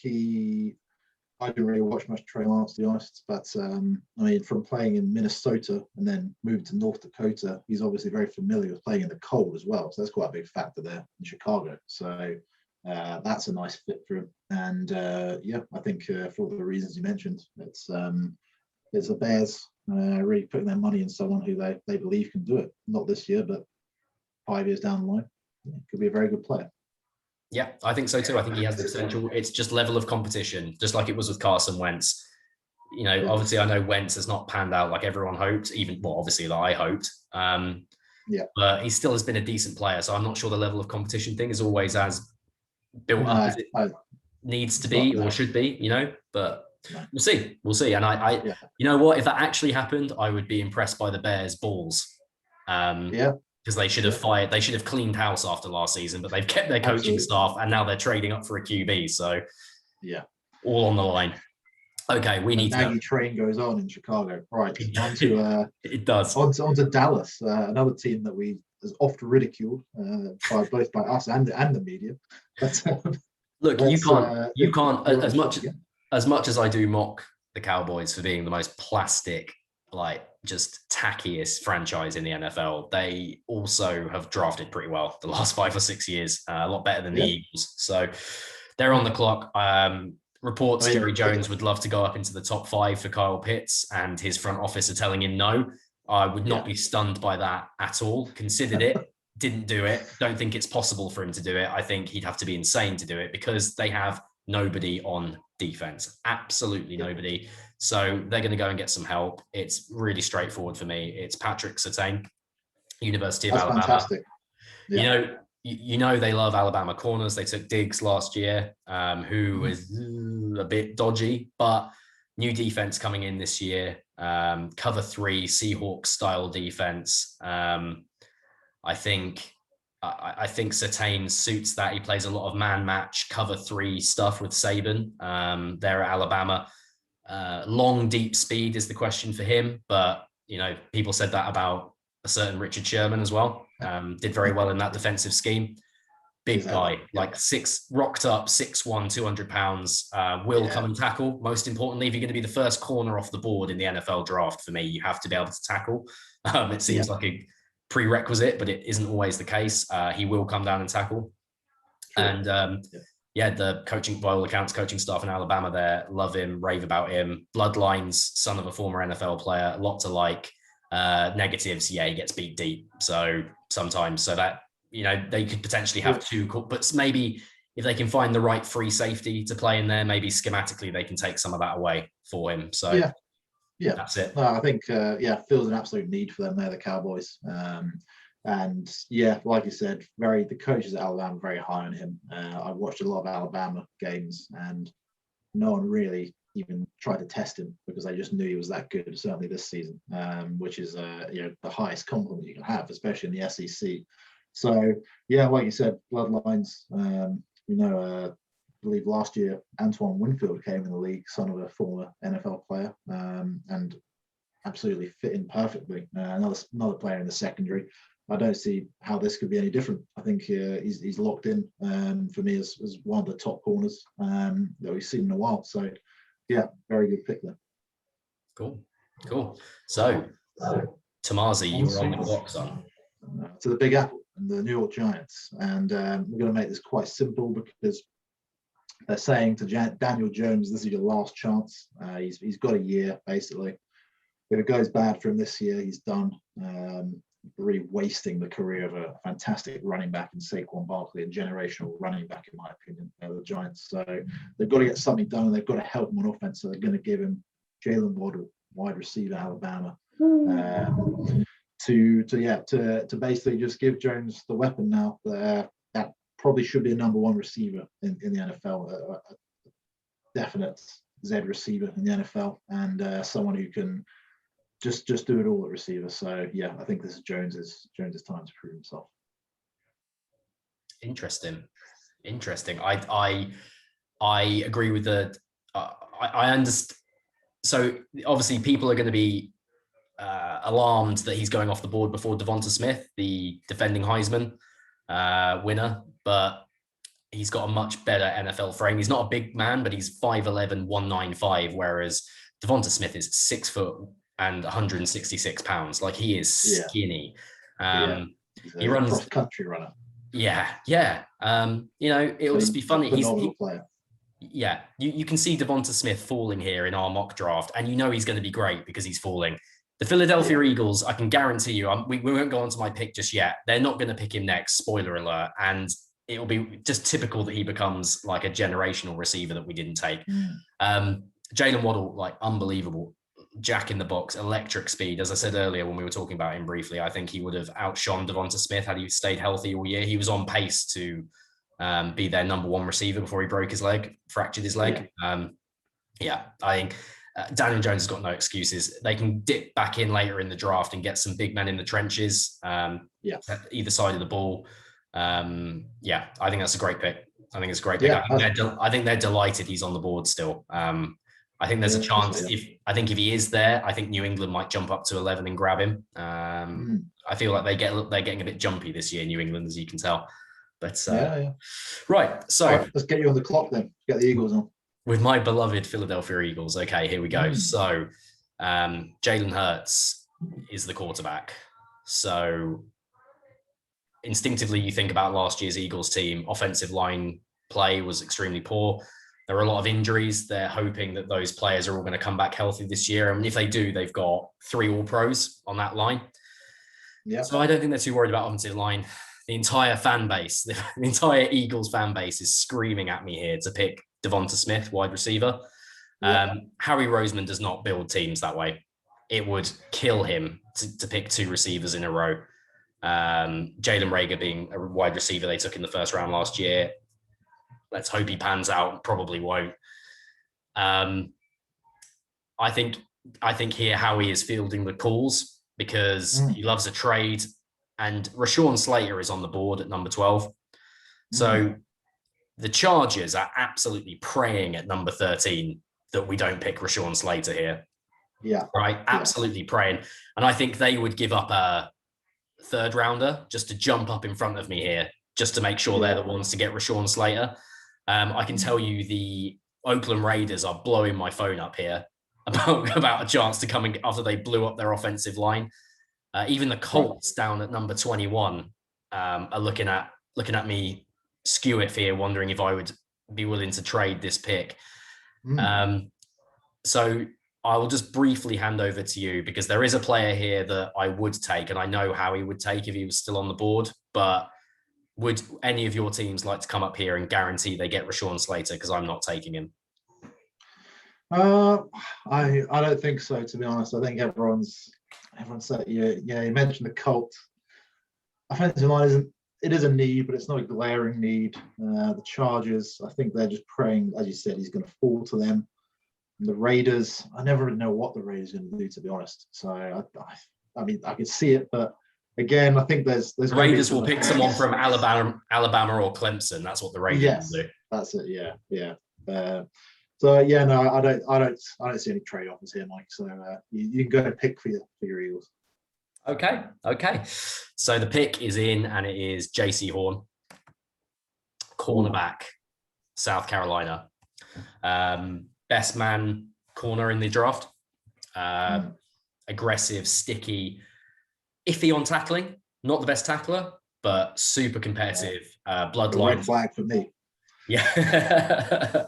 I didn't really watch much Trey Lance, to be honest. But I mean, from playing in Minnesota and then moving to North Dakota, he's obviously very familiar with playing in the cold as well. So that's quite a big factor there in Chicago. So that's a nice fit for him. And I think for all the reasons you mentioned, it's the Bears really putting their money in someone who they believe can do it. Not this year, but 5 years down the line. Could be a very good player. Yeah, I think so too. I think he has the potential. It's just level of competition, just like it was with Carson Wentz. Obviously I know Wentz has not panned out like everyone hoped, obviously that I hoped. But he still has been a decent player. So I'm not sure the level of competition thing is always as built up as it needs to be or should be, but we'll see. And I you know what, if that actually happened, I would be impressed by the Bears balls. Because they should have cleaned house after last season, but they've kept their coaching staff and now they're trading up for a QB. So all on the line. Okay, we need Nagy train goes on in Chicago. Right, on to it does. On to Dallas, another team that we is oft ridiculed by us and the media. But look, you can't as much as I do mock the Cowboys for being the most plastic, like just tackiest franchise in the NFL. They also have drafted pretty well the last 5 or 6 years, a lot better than the Eagles. So they're on the clock. Reports Jerry Jones would love to go up into the top 5 for Kyle Pitts, and his front office are telling him no. I would not be stunned by that at all. Considered it, didn't do it. Don't think it's possible for him to do it. I think he'd have to be insane to do it because they have nobody on defense, absolutely nobody. So they're going to go and get some help. It's really straightforward for me. It's Patrick Surtain, University of Alabama. Fantastic. Yeah. You know they love Alabama corners. They took Diggs last year, who was a bit dodgy, but new defense coming in this year. Cover 3 Seahawks style defense. I think Surtain suits that. He plays a lot of man match cover 3 stuff with Saban. There at Alabama. Long deep speed is the question for him, but people said that about a certain Richard Sherman as well. Did very well in that defensive scheme. Big guy, like rocked up, 6'1", 200 pounds, will come and tackle. Most importantly, if you're going to be the first corner off the board in the NFL draft, for me, you have to be able to tackle. It seems like a prerequisite, but it isn't always the case. He will come down and tackle. Sure. And the by all accounts, coaching staff in Alabama there love him, rave about him. Bloodlines, son of a former NFL player, a lot to like. Negatives, he gets beat deep. So sometimes, so that they could potentially have 2, but maybe if they can find the right free safety to play in there, maybe schematically they can take some of that away for him. So that's it. No, I think feels an absolute need for them there, the Cowboys. And like you said, the coaches at Alabama are very high on him. I've watched a lot of Alabama games, and no one really even tried to test him because they just knew he was that good, certainly this season, which is the highest compliment you can have, especially in the SEC. So like you said, bloodlines. I believe last year Antoine Winfield came in the league, son of a former NFL player, and absolutely fit in perfectly. Another player in the secondary. I don't see how this could be any different. I think he's locked in for me as one of the top corners that we've seen in a while. So very good pick there. Cool. So Tomazi, you were on the clock, son. To the Big Apple and the New York Giants, and we're going to make this quite simple because they're saying to Daniel Jones, this is your last chance. He's got a year basically. If it goes bad for him this year, he's done. Really wasting the career of a fantastic running back in Saquon Barkley, a generational running back in my opinion, the Giants. So they've got to get something done, and they've got to help him on offense. So they're going to give him Jalen Waddle, wide receiver, Alabama, to basically just give Jones the weapon now. That probably should be a number 1 receiver in the NFL, a definite Z receiver in the NFL, and someone who can just do it all at receiver. So I think this is Jones's time to prove himself. Interesting. I agree with the. I understand. So obviously, people are going to be alarmed that he's going off the board before Devonta Smith, the defending Heisman winner, but he's got a much better NFL frame. He's not a big man, but he's 5'11", 195, whereas Devonta Smith is 6 foot and 166 pounds. Like, he is skinny. He runs cross-country runner. It'll just be funny. He's a player. You can see Devonta Smith falling here in our mock draft, and he's going to be great because he's falling. The Philadelphia Eagles, I can guarantee you, we won't go on to my pick just yet. They're not going to pick him next, spoiler alert, and it'll be just typical that he becomes like a generational receiver that we didn't take. Jalen Waddle, like, unbelievable. Jack in the box, electric speed. As I said earlier when we were talking about him briefly, I think he would have outshone Devonta Smith had he stayed healthy all year. He was on pace to be their number 1 receiver before he fractured his leg. I think Daniel Jones has got no excuses. They can dip back in later in the draft and get some big men in the trenches, either side of the ball. I think that's a great pick. I think it's a great pick. I think they're delighted he's on the board still. I think there's a chance if he is there, I think New England might jump up to 11 and grab him. I feel like they're getting a bit jumpy this year, New England, as you can tell. But right, so let's get you on the clock then. Get the Eagles on. with my beloved Philadelphia Eagles. Okay, here we go. So Jalen Hurts is the quarterback. So instinctively, you think about last year's Eagles team. Offensive line play was extremely poor. There are a lot of injuries. They're hoping that those players are all going to come back healthy this year. And if they do, they've got 3 All-Pros on that line. Yeah. So I don't think they're too worried about offensive line. The entire fan base, the entire Eagles fan base is screaming at me here to pick Devonta Smith, wide receiver. Yeah. Harry Roseman does not build teams that way. It would kill him to pick 2 receivers in a row. Jalen Reagor being a wide receiver they took in the first round last year. Let's hope he pans out. Probably won't. I think here Howie is fielding the calls because he loves a trade, and Rashawn Slater is on the board at number 12. So the Chargers are absolutely praying at number 13 that we don't pick Rashawn Slater here. Yeah. Right. Absolutely praying. And I think they would give up a 3rd rounder just to jump up in front of me here, just to make sure they're the ones to get Rashawn Slater. I can tell you the Oakland Raiders are blowing my phone up here about a chance to come in after they blew up their offensive line. Even the Colts down at number 21 are looking at me skew it here, wondering if I would be willing to trade this pick. So I will just briefly hand over to you because there is a player here that I would take, and I know how he would take if he was still on the board, but would any of your teams like to come up here and guarantee they get Rashawn Slater? Because I'm not taking him. I don't think so, to be honest. I think everyone's said, you mentioned the Colts. Offensive line is a need, but it's not a glaring need. The Chargers, I think they're just praying, as you said, he's going to fall to them. And the Raiders, I never really know what the Raiders are going to do, to be honest. So I mean, I can see it, but again, I think there's the Raiders will pick someone from Alabama or Clemson. That's what the Raiders will do. That's it. Yeah. So yeah, no, I don't see any trade offers here, Mike. So you can go and pick for your Eagles. Okay. So the pick is in, and it is JC Horn, cornerback, South Carolina. Best man corner in the draft. Aggressive, sticky, iffy on tackling. Not the best tackler, but super competitive. Bloodline. Red flag for me. Yeah.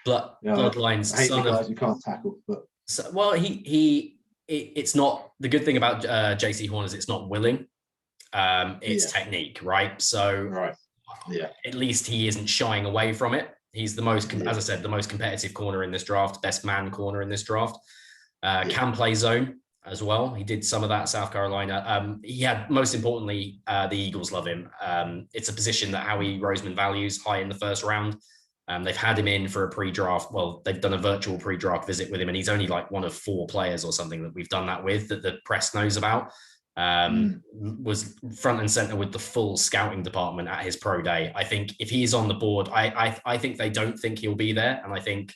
Bloodlines. I hate the guys who can't tackle, but it's not the good thing about JC Horn is it's not willing. It's technique, right? So at least he isn't shying away from it. He's the most, as I said, the most competitive corner in this draft, best man corner in this draft. Can play zone as well. He did some of that at South Carolina. He had, most importantly, the Eagles love him. It's a position that Howie Roseman values high in the first round. They've had him in for a pre-draft. Well, they've done a virtual pre-draft visit with him, and he's only like one of 4 players or something that we've done that with that the press knows about. Was front and center with the full scouting department at his pro day. I think if he's on the board, I think they don't think he'll be there, and I think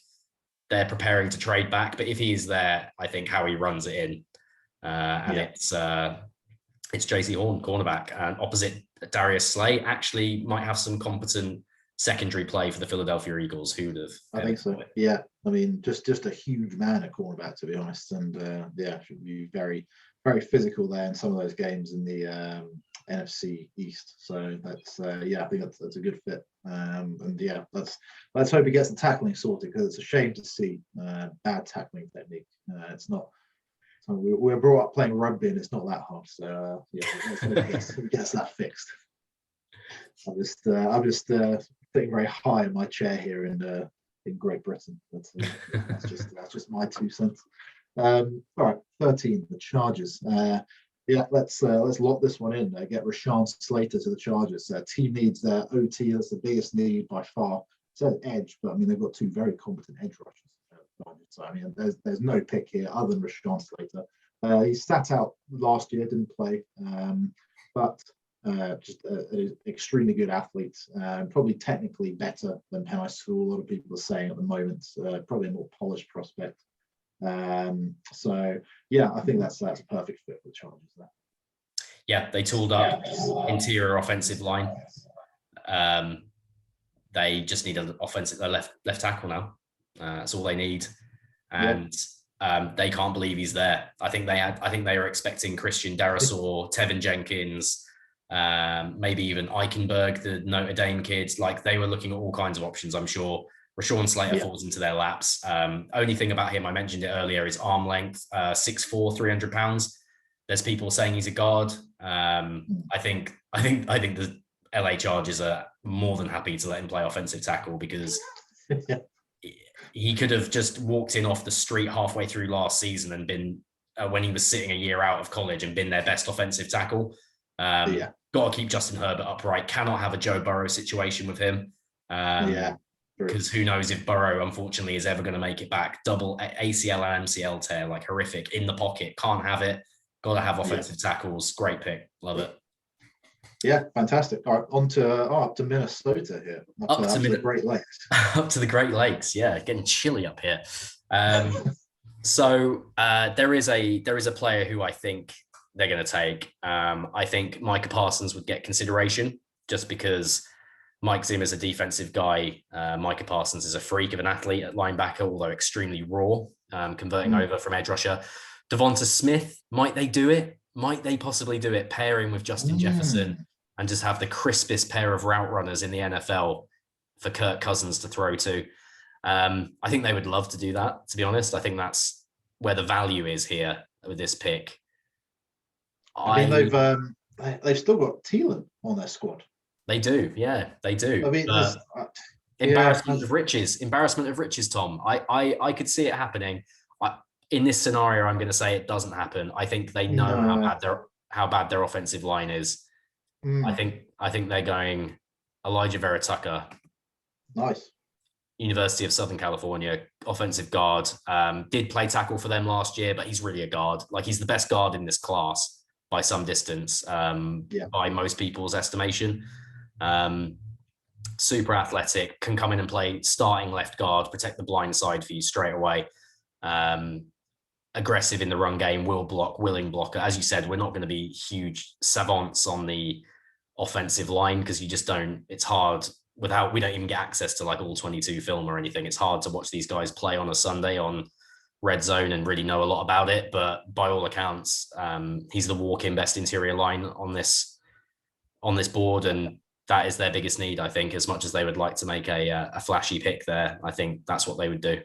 they're preparing to trade back. But if he's there, I think Howie runs it in, and it's JC Horn, cornerback, and opposite Darius Slay actually might have some competent secondary play for the Philadelphia Eagles. Who would have? I think so. Yeah, I mean, just a huge man at cornerback, to be honest, and should be very, very physical there in some of those games in the NFC East. So that's I think that's a good fit. Let's hope he gets the tackling sorted, because it's a shame to see bad tackling technique. It's not. So we're brought up playing rugby, and it's not that hard. So let's hope he gets that fixed. I'm just sitting very high in my chair here in Great Britain. That's just my 2 cents. All right, 13, the Chargers. Let's lock this one in. Get Rashawn Slater to the Chargers. Team needs their OT. That's the biggest need by far. It says edge, but I mean, they've got 2 very competent edge rushers. So I mean, there's no pick here other than Rashawn Slater. He sat out last year, didn't play, but just an extremely good athlete. Probably technically better than Penn High School. A lot of people are saying at the moment. Probably a more polished prospect. I think that's a perfect fit for the Chargers there. Yeah, they tooled up interior offensive line. They just need an offensive left tackle now. That's all they need. Yeah. And they can't believe he's there. I think they were expecting Christian Darrisaw, Tevin Jenkins, maybe even Eichenberg, the Notre Dame kids. Like, they were looking at all kinds of options, I'm sure. Rashawn Slater falls into their laps. Only thing about him, I mentioned it earlier, is arm length, 6'4", 300 pounds. There's people saying he's a guard. I think the LA Chargers are more than happy to let him play offensive tackle, because he could have just walked in off the street halfway through last season and been, when he was sitting a year out of college, and been their best offensive tackle. Got to keep Justin Herbert upright. Cannot have a Joe Burrow situation with him. Because who knows if Burrow, unfortunately, is ever going to make it back. Double ACL and MCL tear, like horrific, in the pocket. Can't have it. Got to have offensive tackles. Great pick. Love it. Yeah, fantastic. All right, on to up to Minnesota here. Up to the Great Lakes. Up to the Great Lakes. Yeah, getting chilly up here. So there is a player who I think they're going to take. I think Micah Parsons would get consideration, just because Mike Zim is a defensive guy. Micah Parsons is a freak of an athlete at linebacker, although extremely raw, converting over from edge rusher. Devonta Smith, might they do it? Might they possibly do it, pairing with Justin Jefferson, and just have the crispest pair of route runners in the NFL for Kirk Cousins to throw to? I think they would love to do that, to be honest. I think that's where the value is here with this pick. I mean, they've still got Thielen on their squad. They do, yeah, they do. I mean, embarrassment of riches, Tom. I could see it happening. In this scenario, I'm going to say it doesn't happen. I think they know how bad their offensive line is. I think they're going Elijah Vera Tucker. Nice. University of Southern California, offensive guard. Did play tackle for them last year, but he's really a guard. Like, he's the best guard in this class by some distance, by most people's estimation. Super athletic, can come in and play starting left guard, protect the blind side for you straight away. Aggressive in the run game, will block, willing blocker. As you said, we're not going to be huge savants on the offensive line, because you just don't, it's hard we don't even get access to like all 22 film or anything. It's hard to watch these guys play on a Sunday on Red Zone and really know a lot about it. But by all accounts, he's the walk-in best interior line on this board, and that is their biggest need, I think. As much as they would like to make a flashy pick there, I think that's what they would do.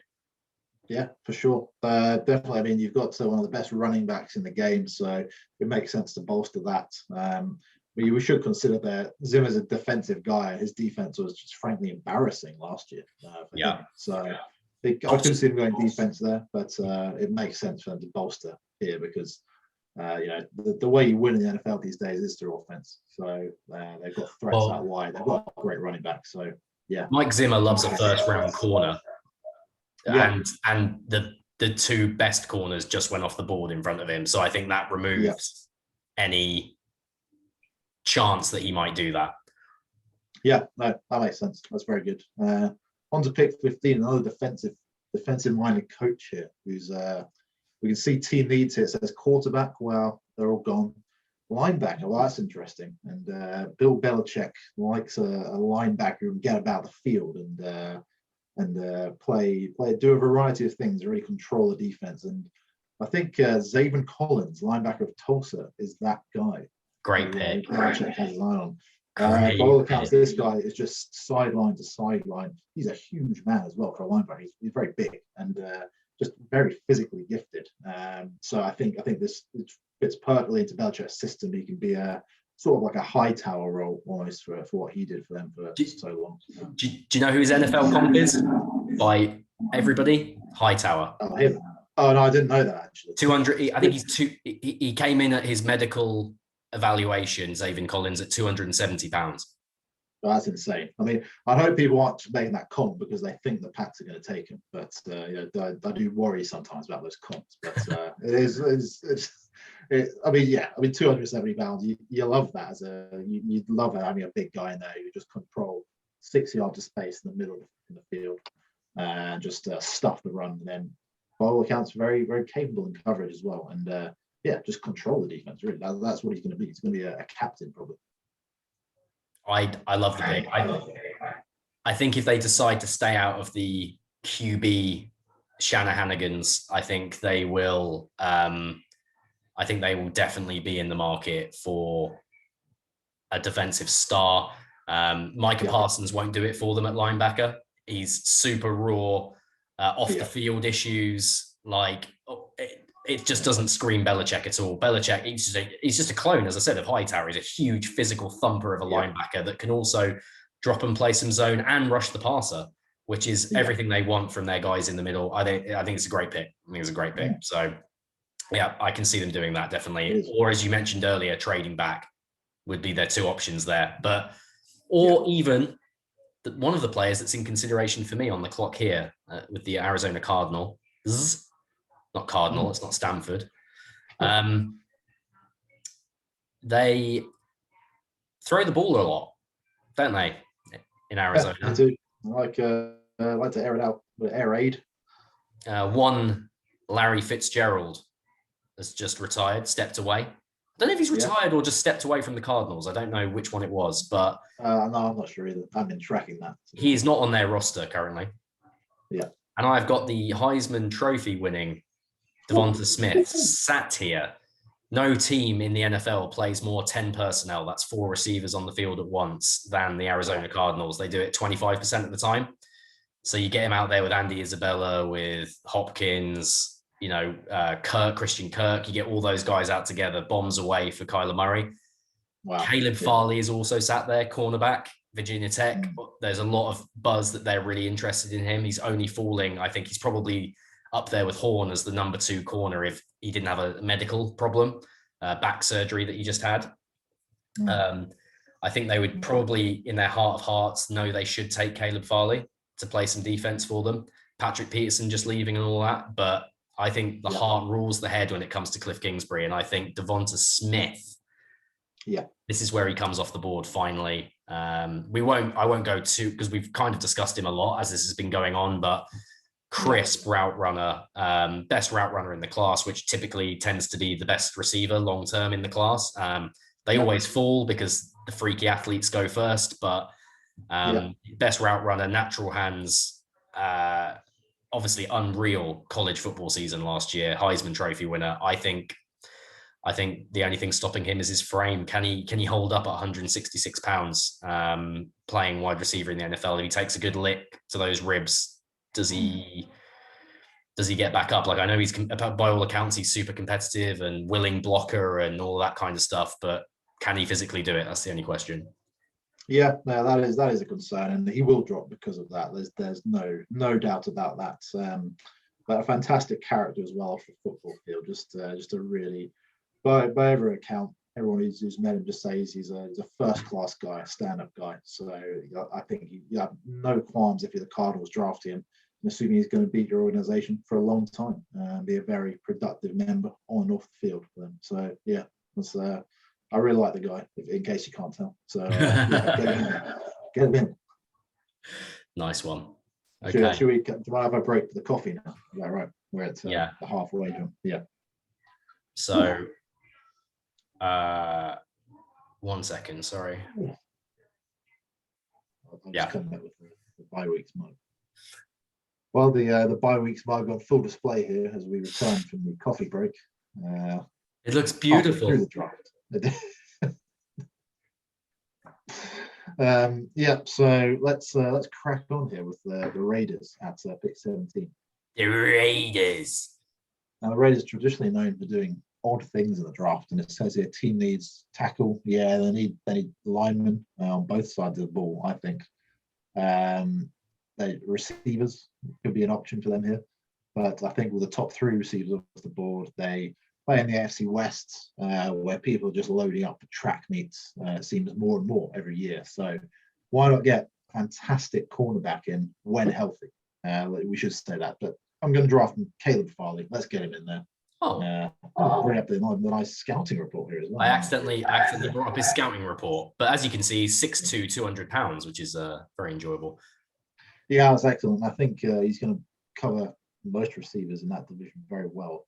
Yeah, for sure. Definitely. I mean, you've got one of the best running backs in the game, so it makes sense to bolster that. But we should consider that Zim is a defensive guy. His defense was just frankly embarrassing last year. Him. So I could see him going defense there, but it makes sense for them to bolster here, because the way you win in the NFL these days is through offense. So they've got threats out wide. They've got a great running back. So yeah, Mike Zimmer loves a first round corner. Yeah. And the two best corners just went off the board in front of him. So I think that removes any chance that he might do that. Yeah, no, that makes sense. That's very good. On to pick 15, another defensive-minded coach here, who's we can see team needs here. It says quarterback. Well, they're all gone. Linebacker. Well, that's interesting. And Bill Belichick likes a linebacker who can get about the field and do a variety of things, really control the defense. And I think Zaven Collins, linebacker of Tulsa, is that guy. Great pick. Belichick has his eye on. By all accounts, this guy is just sideline to sideline. He's a huge man as well for a linebacker. He's very big and just very physically gifted. So I think this fits perfectly into Belichick's system. He can be a sort of like a high tower role almost for what he did for them for so long. Do you know who his NFL comp is? By everybody, Hightower. Oh no, I didn't know that actually. 200. I think he came in at his medical evaluation, Zaven Collins, at 270 pounds. Oh, that's insane. I mean, I hope people aren't making that comp because they think the Pats are going to take him. But I do worry sometimes about those comps. But I mean, 270 pounds. You love that you love having a big guy in there who just control 6 yards of space in the middle of the field and just stuff the run. And then, by all accounts, very, very capable in coverage as well. And just control the defense. Really, that's what he's going to be. He's going to be a captain probably. I love the pick. I think if they decide to stay out of the QB Shanahanigans, I think they will. I think they will definitely be in the market for a defensive star. Micah Parsons won't do it for them at linebacker. He's super raw, off the field issues. Like it just doesn't scream Belichick at all. Belichick, he's just a clone, as I said, of Hightower. He's a huge physical thumper of a linebacker that can also drop and play some zone and rush the passer, which is everything they want from their guys in the middle. I think it's a great pick. I think it's a great pick. So yeah, I can see them doing that definitely. Or as you mentioned earlier, trading back would be their two options there. But even one of the players that's in consideration for me on the clock here with the Arizona Cardinal, not Cardinal, it's not Stanford. They throw the ball a lot, don't they, in Arizona? Yeah, they do. I like to air it out with air raid. One Larry Fitzgerald has just retired, stepped away. I don't know if he's retired or just stepped away from the Cardinals. I don't know which one it was, but no, I'm not sure either. I've been tracking that. He is not on their roster currently. Yeah. And I've got the Heisman Trophy winning Devonta Smith sat here. No team in the NFL plays more 10 personnel. That's 4 receivers on the field at once than the Arizona Cardinals. They do it 25% of the time. So you get him out there with Andy Isabella, with Hopkins, Christian Kirk. You get all those guys out together, bombs away for Kyler Murray. Wow. Caleb Farley is also sat there, cornerback, Virginia Tech. There's a lot of buzz that they're really interested in him. He's only falling. I think he's probably up there with Horn as the number 2 corner if he didn't have a medical problem, back surgery that he just had. I think they would probably, in their heart of hearts, know they should take Caleb Farley to play some defense for them. Patrick Peterson just leaving and all that. But I think the heart rules the head when it comes to Cliff Kingsbury. And I think Devonta Smith, this is where he comes off the board finally. I won't go too, because we've kind of discussed him a lot as this has been going on, but crisp route runner, best route runner in the class, which typically tends to be the best receiver long-term in the class. They always fall because the freaky athletes go first, but best route runner, natural hands, obviously unreal college football season last year, Heisman Trophy winner. I think the only thing stopping him is his frame. Can he hold up at 166 pounds playing wide receiver in the NFL? If he takes a good lick to those ribs, does he get back up? Like, I know he's, by all accounts, he's super competitive and willing blocker and all that kind of stuff, but can he physically do it? That's the only question. Yeah, no, that is a concern, and he will drop because of that. There's no doubt about that. But a fantastic character as well off the football field. Just a really, by every account, everyone who's met him just says he's a first class guy, a stand-up guy. So I think you have no qualms if you're the Cardinals drafting him, and assuming he's going to beat your organization for a long time and be a very productive member on and off the field for them. So yeah, I really like the guy, in case you can't tell. So get him in. Nice one. Okay. Should we have a break for the coffee now? Is that right? We're at the halfway point. Yeah. So, 1 second. Sorry. I'll just come back with the bye weeks mug. Well, the bye weeks mug on full display here as we return from the coffee break. It looks beautiful. Through the draft. So let's crack on here with the Raiders at pick 17. The Raiders. Now the Raiders are traditionally known for doing odd things in the draft, and it says here team needs tackle. Yeah, they need linemen on both sides of the ball. I think receivers could be an option for them here, but I think with the top 3 receivers off the board, they play in the AFC West, where people are just loading up for track meets. It seems more and more every year. So why not get fantastic cornerback in when healthy? We should say that. But I'm going to draft Caleb Farley. Let's get him in there. Bring up the nice scouting report here as well. I accidentally brought up his scouting report. But as you can see, he's 6'2", 200 pounds, which is very enjoyable. Yeah, that's excellent. I think he's going to cover most receivers in that division very well.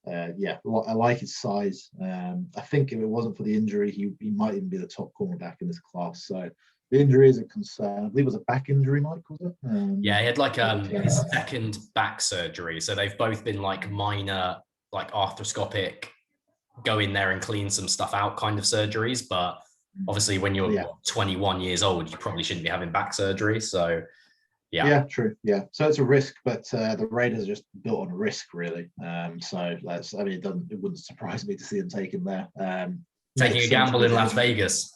I like his size. I think if it wasn't for the injury, he might even be the top cornerback in this class. So The injury is a concern. I believe it was a back injury, Mike, was it? Yeah, he had like his second back surgery. So they've both been like minor, like arthroscopic, go in there and clean some stuff out kind of surgeries. But obviously when you're 21 years old, you probably shouldn't be having back surgery. So yeah, true. Yeah, so it's a risk, but the Raiders are just built on risk, really. So it wouldn't surprise me to see them take him there. Taking a gamble in Las Vegas.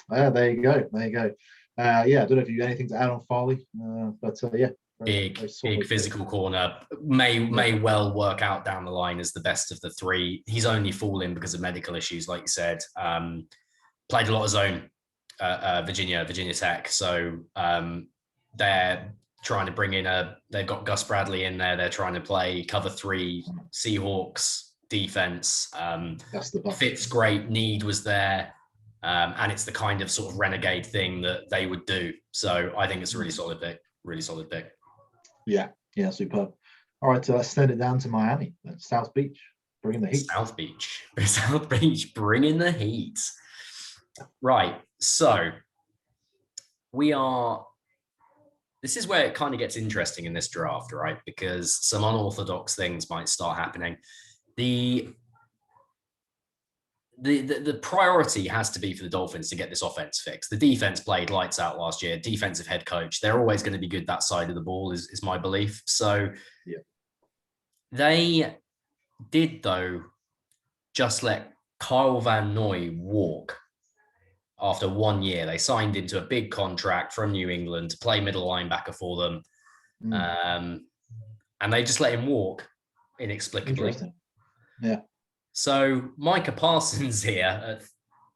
There you go. I don't know if you have anything to add on Farley, but yeah. Big physical corner. May well work out down the line as the best of the three. He's only fallen because of medical issues, like you said. Played a lot of zone, Virginia Tech. So they're trying to bring in they've got Gus Bradley in there. They're trying to play cover 3 Seahawks defense. Fits great. Need was there. And it's the kind of sort of renegade thing that they would do. So I think it's a really solid pick. Yeah, superb. All right, let's send it down to Miami. South Beach, bringing the heat. South Beach, bringing the heat. Right, so this is where it kind of gets interesting in this draft, right? Because some unorthodox things might start happening. The priority has to be for the Dolphins to get this offense fixed. The defense played lights out last year. Defensive head coach. They're always going to be good that side of the ball is my belief. So they did, though, just let Kyle Van Noy walk after 1 year. They signed into a big contract from New England to play middle linebacker for them. And they just let him walk inexplicably. Interesting. Yeah. So Micah Parsons here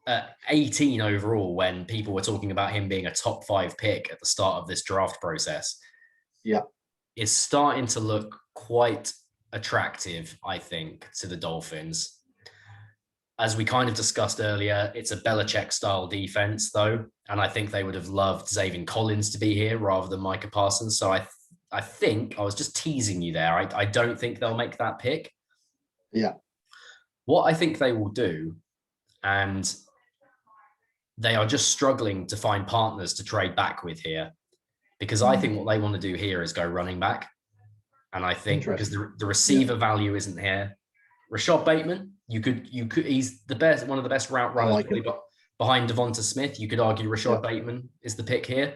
at 18 overall, when people were talking about him being a top 5 pick at the start of this draft process, is starting to look quite attractive, I think, to the Dolphins. As we kind of discussed earlier, it's a Belichick-style defense, though, and I think they would have loved Zaven Collins to be here rather than Micah Parsons. So I think I was just teasing you there. I don't think they'll make that pick. Yeah. What I think they will do, and they are just struggling to find partners to trade back with here, because I think what they want to do here is go running back. And I think because the receiver value isn't here. Rashad Bateman, you could he's the best, one of the best route runners behind Devonta Smith. You could argue Rashad Bateman is the pick here.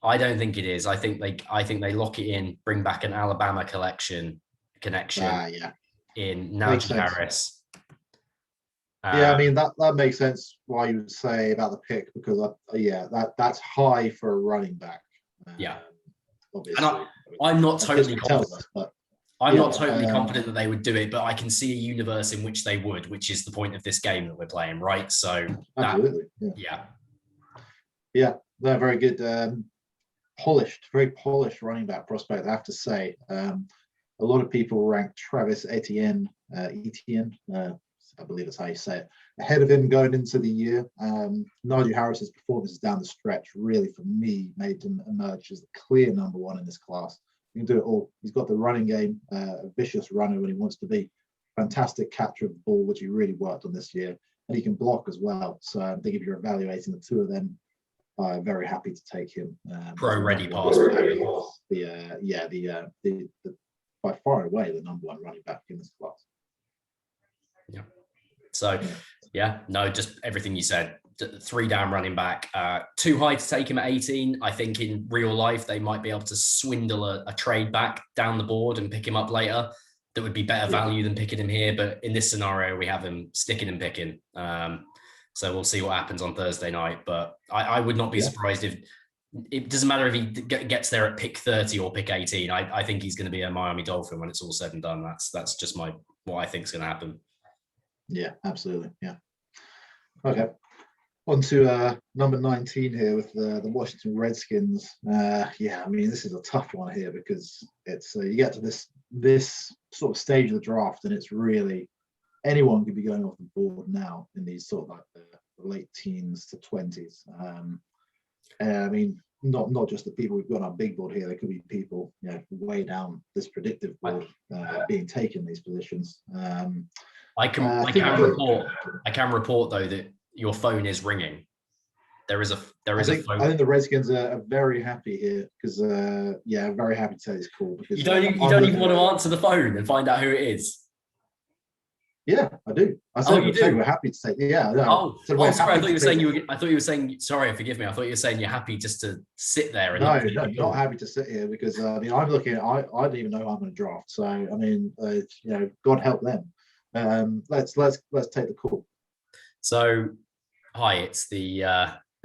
I don't think it is. I think they lock it in, bring back an Alabama connection. In Najee Harris. I mean that makes sense why you would say about the pick, because that's high for a running back. Obviously. And I'm not totally confident. I'm not totally confident that they would do it, but I can see a universe in which they would, which is the point of this game that we're playing, right? So absolutely. They're very good, very polished running back prospect, I have to say. A lot of people rank Travis Etienne, I believe that's how you say it, ahead of him going into the year. Najee Harris's performances down the stretch really, for me, made him emerge as the clear number 1 in this class. He can do it all. He's got the running game, a vicious runner when he wants to be, fantastic catcher of the ball, which he really worked on this year, and he can block as well. So I think if you're evaluating the two of them, I'm very happy to take him. Pro-ready pass. The by far and away the number 1 running back in this class. Yeah. So, just everything you said. 3 down running back. Too high to take him at 18. I think in real life they might be able to swindle a trade back down the board and pick him up later. That would be better value than picking him here. But in this scenario, we have him sticking and picking. So we'll see what happens on Thursday night. But I would not be surprised if it doesn't matter if he gets there at pick 30 or pick 18. I think he's going to be a Miami Dolphin when it's all said and done. That's just what I think is going to happen. Yeah, absolutely. Yeah. Okay. On to number 19 here with the Washington Redskins. I mean, this is a tough one here because it's you get to this sort of stage of the draft and it's really anyone could be going off the board now in these sort of like the late teens to 20s. I mean, not just the people we've got on our big board here. There could be people, way down this predictive board being taken these positions. I can report though that your phone is ringing. there is a I think the Redskins are very happy here because very happy to say it's cool because you don't even want to answer the phone and find out who it is. Yeah, I do. I said, we're happy to say. Yeah. No, sorry. I thought you were saying I thought you were saying. Sorry, forgive me. I thought you were saying you're happy just to sit there. And no, not happy to sit here because I'm looking. I don't even know who I'm going to draft. So I mean, God help them. Let's take the call. So, hi, it's the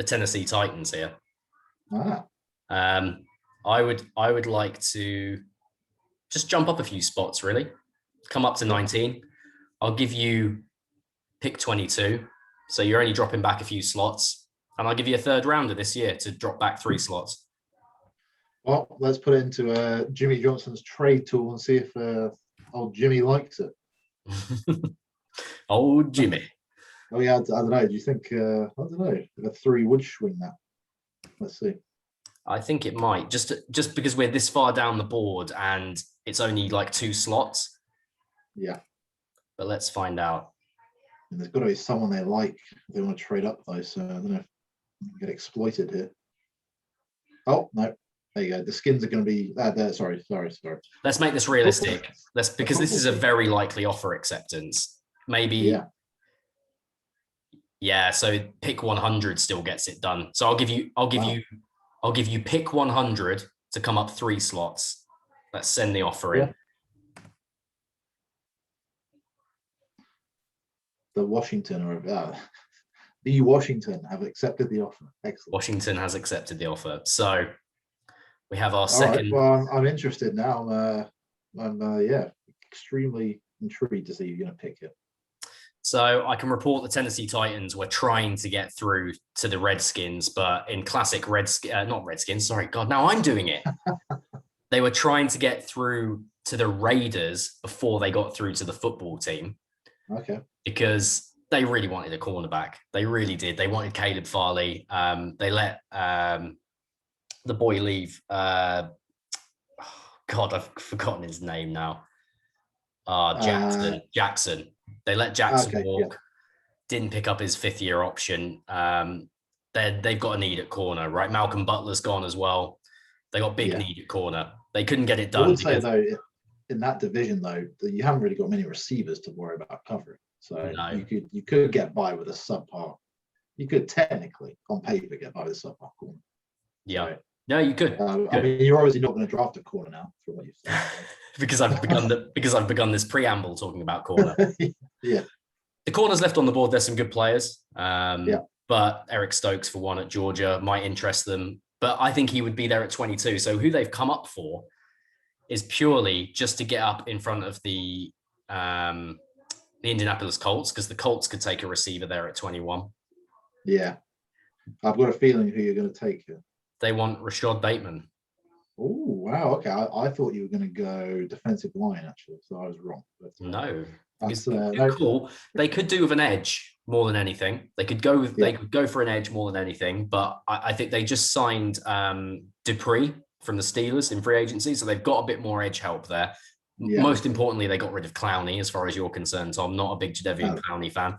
Tennessee Titans here. I would like to just jump up a few spots, really. Come up to 19. I'll give you pick 22. So you're only dropping back a few slots. And I'll give you a third rounder this year to drop back 3 slots. Well, let's put it into Jimmy Johnson's trade tool and see if old Jimmy likes it. Old Jimmy. Oh yeah, I don't know. Do you think? I don't know. If a 3 would swing that. Let's see. I think it might just because we're this far down the board and it's only like 2 slots. Yeah. But let's find out. And there's got to be someone they like if they want to trade up though. So I don't know if we get exploited here. Oh no. There you go. The Skins are going to be. Sorry. Let's make this realistic. Because this is a very likely offer acceptance. Maybe. Yeah. Yeah. So pick 100 still gets it done. So I'll give you pick 100 to come up 3 slots. Let's send the offer in. The Washington have accepted the offer. Excellent. Washington has accepted the offer. So we have our second. Right, well, I'm interested now. I'm extremely intrigued to see you're going to pick it. So I can report the Tennessee Titans were trying to get through to the Redskins, but in classic not Redskins. Sorry, God, now I'm doing it. They were trying to get through to the Raiders before they got through to the football team. Okay. Because they really wanted a cornerback. They really did. They wanted Caleb Farley. They let the boy leave. God, I've forgotten his name now. Jackson. They let Jackson walk. Yeah. Didn't pick up his 5th-year option. They've got a need at corner, right? Malcolm Butler's gone as well. They got big need at corner. They couldn't get it done. I would say though, in that division though, you haven't really got many receivers to worry about covering. So you could get by with a subpar. You could technically, on paper, get by with a subpar corner. Yeah. So, no, you could. I mean, you're obviously not going to draft a corner now, from what you've said. because I've begun this preamble talking about corner. Yeah. The corners left on the board. There's some good players. But Eric Stokes, for one, at Georgia might interest them. But I think he would be there at 22. So who they've come up for is purely just to get up in front of the Indianapolis Colts, because the Colts could take a receiver there at 21. Yeah. I've got a feeling who you're going to take here. They want Rashad Bateman. Oh, wow. Okay. I thought you were going to go defensive line, actually. So I was wrong. But, no. Cool. They could do with an edge more than anything. They could go for an edge more than anything. But I think they just signed Dupree from the Steelers in free agency. So they've got a bit more edge help there. Yeah. Most importantly, they got rid of Clowney, as far as you're concerned. So I'm not a big Jadeveon Clowney fan.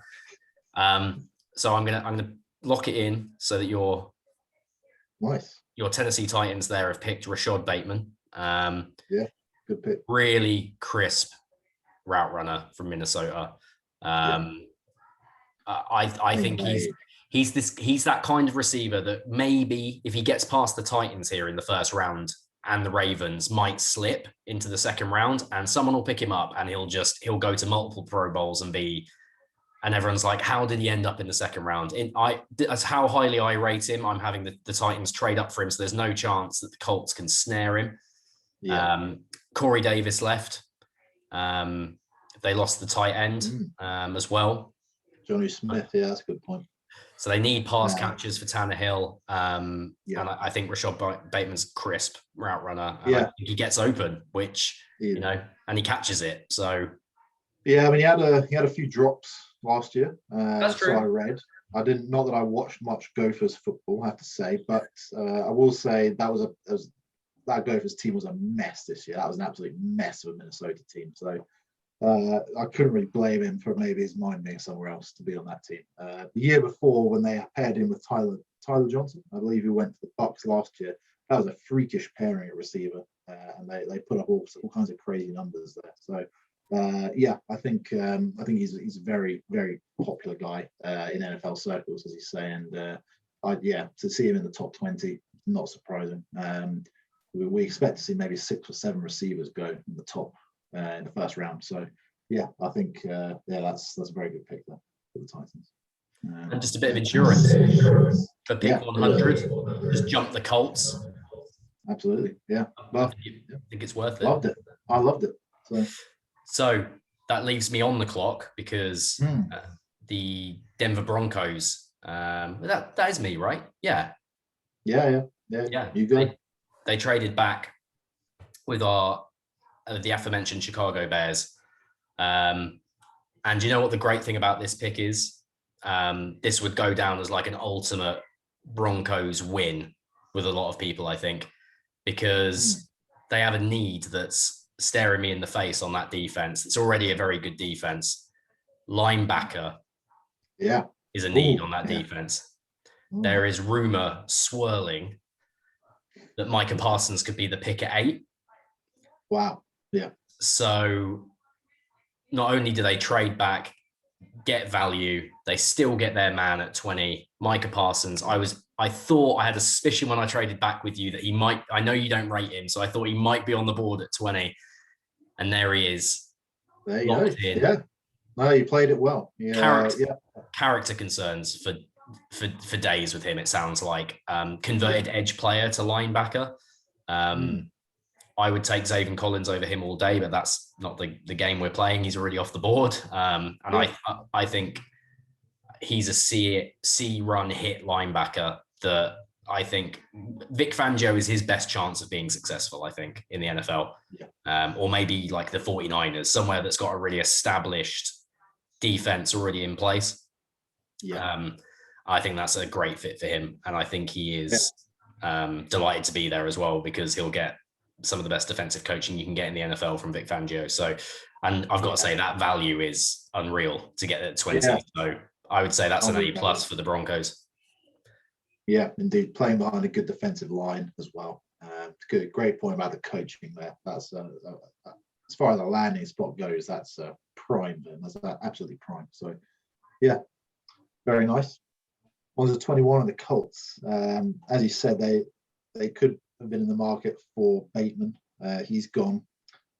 So I'm gonna lock it in so that your Tennessee Titans there have picked Rashad Bateman. Good pick. Really crisp route runner from Minnesota. I think he's that kind of receiver that maybe if he gets past the Titans here in the first round and the Ravens might slip into the second round, and someone will pick him up and he'll go to multiple Pro Bowls and everyone's like, how did he end up in the second round? That's how highly I rate him. I'm having the Titans trade up for him, so there's no chance that the Colts can snare him. Yeah. Corey Davis left. They lost the tight end as well. Johnny Smith, yeah, that's a good point. So they need pass catchers for Tannehill. And I think Rashad Bateman's crisp route runner. I think he gets open, which, and he catches it. So. Yeah, I mean, he had a few drops last year. That's true. So I read. Not that I watched much Gophers football, I have to say, but I will say that Gophers team was a mess this year. That was an absolute mess of a Minnesota team. So I couldn't really blame him for maybe his mind being somewhere else to be on that team. The year before, when they paired him with Tyler Tyler Johnson, I believe, who went to the Bucks last year. That was a freakish pairing at receiver, and they put up all kinds of crazy numbers there. So yeah, I think he's a very, very popular guy in NFL circles, as you say, and to see him in the top 20, not surprising. We expect to see maybe 6 or 7 receivers go in the top in the first round. So yeah, I think that's a very good pick there for the Titans. And just a bit of insurance for pick 100. Just jump the Colts. Absolutely, yeah. Well, I think it's worth it. Loved it. I loved it. So that leaves me on the clock because the Denver Broncos. That is me, right? Yeah. Yeah. You go. They traded back with the aforementioned Chicago Bears. And you know what the great thing about this pick is? This would go down as like an ultimate Broncos win with a lot of people, I think, because they have a need that's staring me in the face on that defense. It's already a very good defense. Linebacker is a need on that defense. There is rumor swirling that Micah Parsons could be the pick at 8. Wow. Yeah. So not only do they trade back, get value, they still get their man at 20. Micah Parsons, I thought, I had a suspicion when I traded back with you that he might, I know you don't rate him, so I thought he might be on the board at 20. And there he is. There you go. Yeah. No, you played it well. Yeah. Character concerns for days with him, it sounds like. Converted edge player to linebacker. I would take Zaven Collins over him all day, but that's not the game we're playing. He's already off the board. I think he's a C run hit linebacker that I think Vic Fangio is his best chance of being successful, I think, in the NFL. Or maybe like the 49ers, somewhere that's got a really established defense already in place. I think that's a great fit for him. And I think he is delighted to be there as well, because he'll get some of the best defensive coaching you can get in the NFL from Vic Fangio. So, and I've got to say that value is unreal to get at 20. So I would say that's an A+ for the Broncos. Yeah, indeed. Playing behind a good defensive line as well. Good, great point about the coaching there. That's as far as the landing spot goes, that's prime. That's absolutely prime. So, yeah, very nice. On to 21 of the Colts. As you said, they could have been in the market for Bateman. He's gone.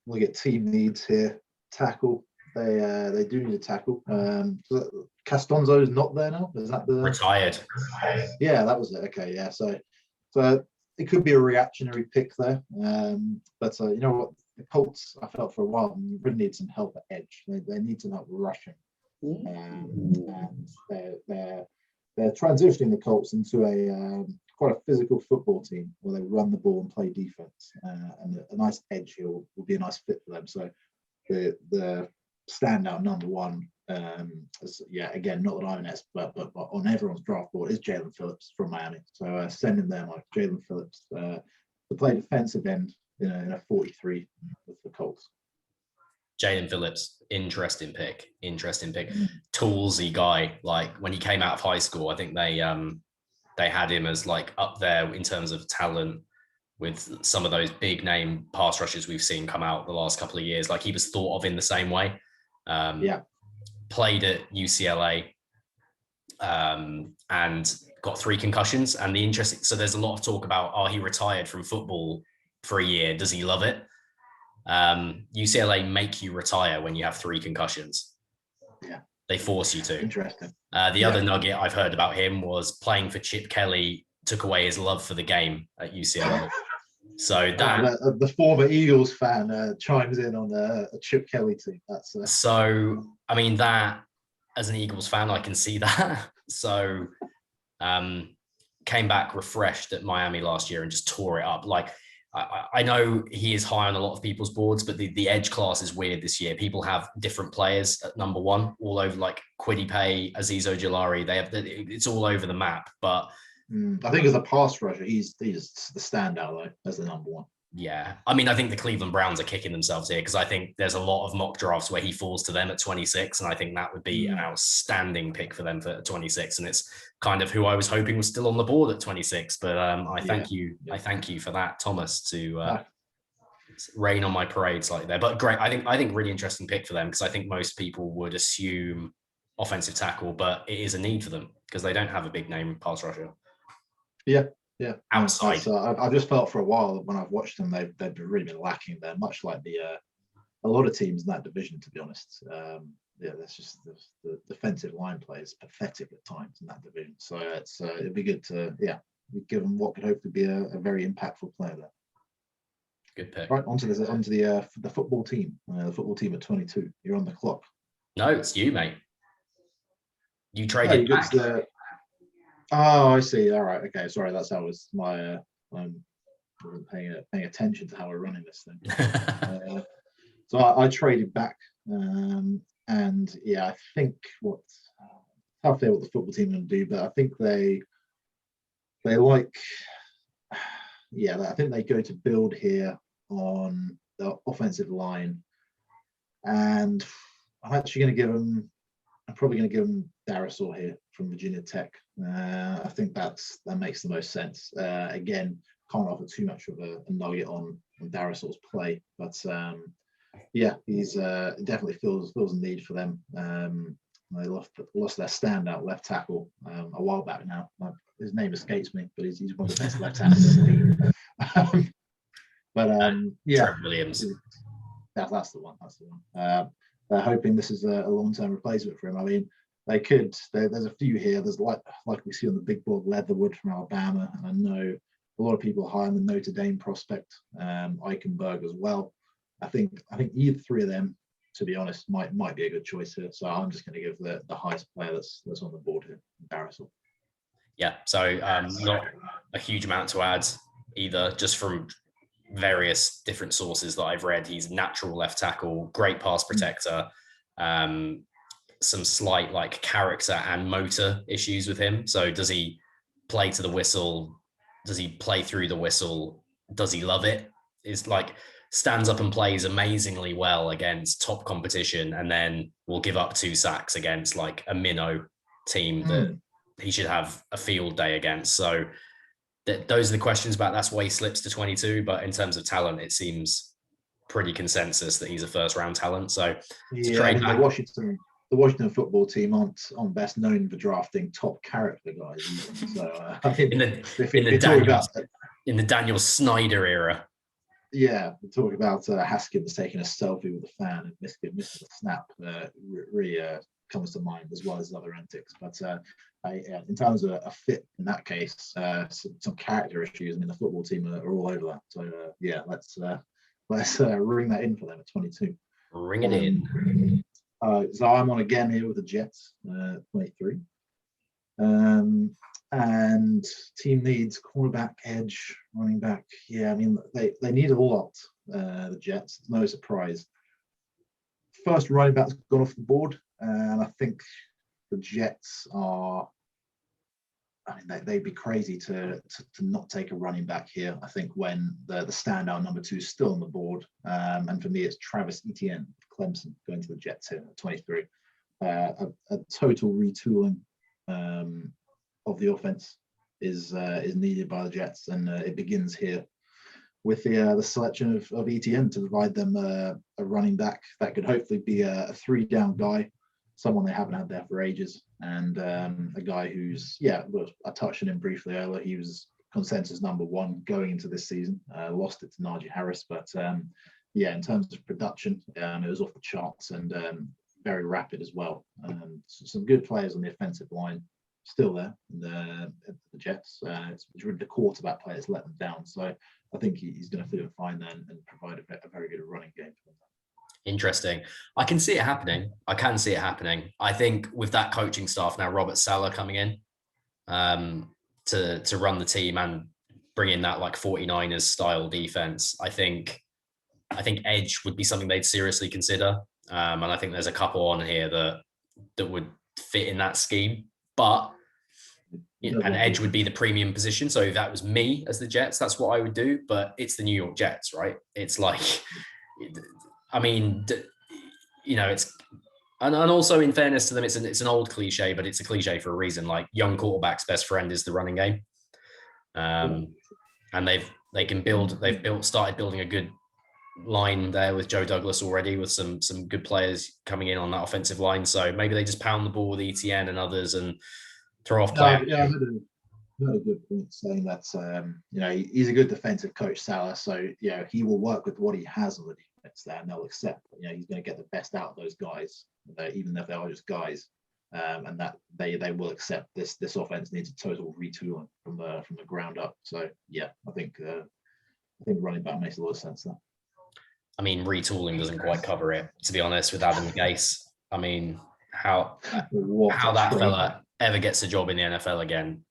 Look at team needs here. Tackle. They do need a tackle. Castonzo's not there now. Is that the retired? Yeah, that was it. Okay, yeah. So it could be a reactionary pick there. But you know what? The Colts, I felt for a while, really need some help at edge. They need some help rushing. And they're transitioning the Colts into a quite a physical football team where they run the ball and play defense. And a nice edge here will be a nice fit for them. So the standout number one, again, not that I'm an expert, but on everyone's draft board is Jalen Phillips from Miami. So sending them like Jalen Phillips to play defensive end in a 43 with the Colts. Jalen Phillips, interesting pick. Toolsy guy. Like when he came out of high school, I think they had him as like up there in terms of talent with some of those big name pass rushers we've seen come out the last couple of years. Like he was thought of in the same way. Played at UCLA and got 3 concussions. And the interesting, so there's a lot of talk about, he retired from football for a year. Does he love it? UCLA make you retire when you have 3 concussions. Yeah. They force you to. Interesting. The other nugget I've heard about him was playing for Chip Kelly took away his love for the game at UCLA. So that the former Eagles fan chimes in on a Chip Kelly team. That's so. I mean, that as an Eagles fan, I can see that. So, came back refreshed at Miami last year and just tore it up. Like I know he is high on a lot of people's boards, but the edge class is weird this year. People have different players at number 1 all over, like Kwity Paye, Azeez Ojulari. It's all over the map, but. I think as a pass rusher, he's the standout though as the number 1. Yeah. I mean, I think the Cleveland Browns are kicking themselves here because I think there's a lot of mock drafts where he falls to them at 26. And I think that would be an outstanding pick for them for 26. And it's kind of who I was hoping was still on the board at 26. But I thank you. I thank you for that, Thomas, to rain on my parade slightly there. But great. I think really interesting pick for them because I think most people would assume offensive tackle, but it is a need for them because they don't have a big name pass rusher. Yeah. Outside. I've just felt for a while that when I've watched them, they've really been lacking there, much like a lot of teams in that division, to be honest. That's just the defensive line play is pathetic at times in that division. So it'd be good to give them what could hopefully be a very impactful player there. Good pick. Right, onto the football team. The football team at 22. You're on the clock. No, it's you, mate. You traded back. Oh, I see. All right. Okay. Sorry. That's how was my. I wasn't paying attention to how we're running this thing. So I traded back, and I think tough there what the football team are going to do, but I think they like. Yeah, I think they go to build here on the offensive line, and I'm probably going to give them Darisaw here from Virginia Tech. I think that makes the most sense. Again, can't offer too much of a nugget on Darisaw's play, but he's definitely feels a need for them. They lost their standout left tackle a while back now. His name escapes me, but he's one of the best left tackles in the league. Trevor Williams. That's the one. They're hoping this is a long-term replacement for him. I mean, they could. There's a few here. There's like we see on the big board, Leatherwood from Alabama, and I know a lot of people high on the Notre Dame prospect, Eichenberg as well. I think either three of them, to be honest, might be a good choice here. So I'm just going to give the highest player that's on the board here, Darisaw. Yeah. So not a huge amount to add either, just from various different sources that I've read. He's natural left tackle, great pass protector, some slight like character and motor issues with him. So does he play to the whistle? Does he play through the whistle? Does he love it? Is like stands up and plays amazingly well against top competition and then will give up 2 sacks against like a minnow team that he should have a field day against. So those are the questions about that's why he slips to 22. But in terms of talent, it seems pretty consensus that he's a first round talent. So the Washington football team aren't best known for drafting top character guys. So in the Daniel Snyder era. Yeah, we talk about Haskins taking a selfie with a fan and missing the snap. Really comes to mind, as well as other antics. But in terms of a fit in that case, some character issues. I mean, the football team are all over that. So let's ring that in for them at 22. Ring it in. So I'm on again here with the Jets, 23. And team needs cornerback, edge, running back. Yeah, I mean, they need a lot, the Jets. It's no surprise. First running back's gone off the board, and I think the Jets are, I mean, they'd be crazy to not take a running back here. I think when the standout number 2 is still on the board. And for me, it's Travis Etienne, Clemson, going to the Jets here at 23. A total retooling of the offense is needed by the Jets, and it begins here with the selection of Etienne to provide them a running back that could hopefully be a 3-down guy, someone they haven't had there for ages, and a guy who's I touched on him briefly earlier. He was consensus number 1 going into this season. Lost it to Najee Harris, but in terms of production, it was off the charts and very rapid as well. Some good players on the offensive line still there, the Jets. It's really the quarterback play that's let them down. So I think he's going to fit and fine there and provide a very good running game for them. Interesting. I can see it happening. I think with that coaching staff now, Robert Saleh coming in to run the team and bring in that like 49ers style defense, I think edge would be something they'd seriously consider. And I think there's a couple on here that would fit in that scheme. But an edge would be the premium position. So if that was me as the Jets, that's what I would do. But it's the New York Jets, right? It's like, I mean, it's, and also in fairness to them, it's an old cliche, but it's a cliche for a reason. Like, young quarterback's best friend is the running game. And they've started building a good line there with Joe Douglas already, with some good players coming in on that offensive line. So maybe they just pound the ball with ETN and others and throw off play. Yeah, I heard a good point saying that he's a good defensive coach, Salah. So he will work with what he has on the defense there, and they'll accept he's going to get the best out of those guys, even if they are just guys, and that they will accept this offense needs a total retooling from the ground up. So yeah, I think running back makes a lot of sense there. I mean, retooling doesn't quite cover it, to be honest, with Adam Gase. I mean, how that fella ever gets a job in the NFL again.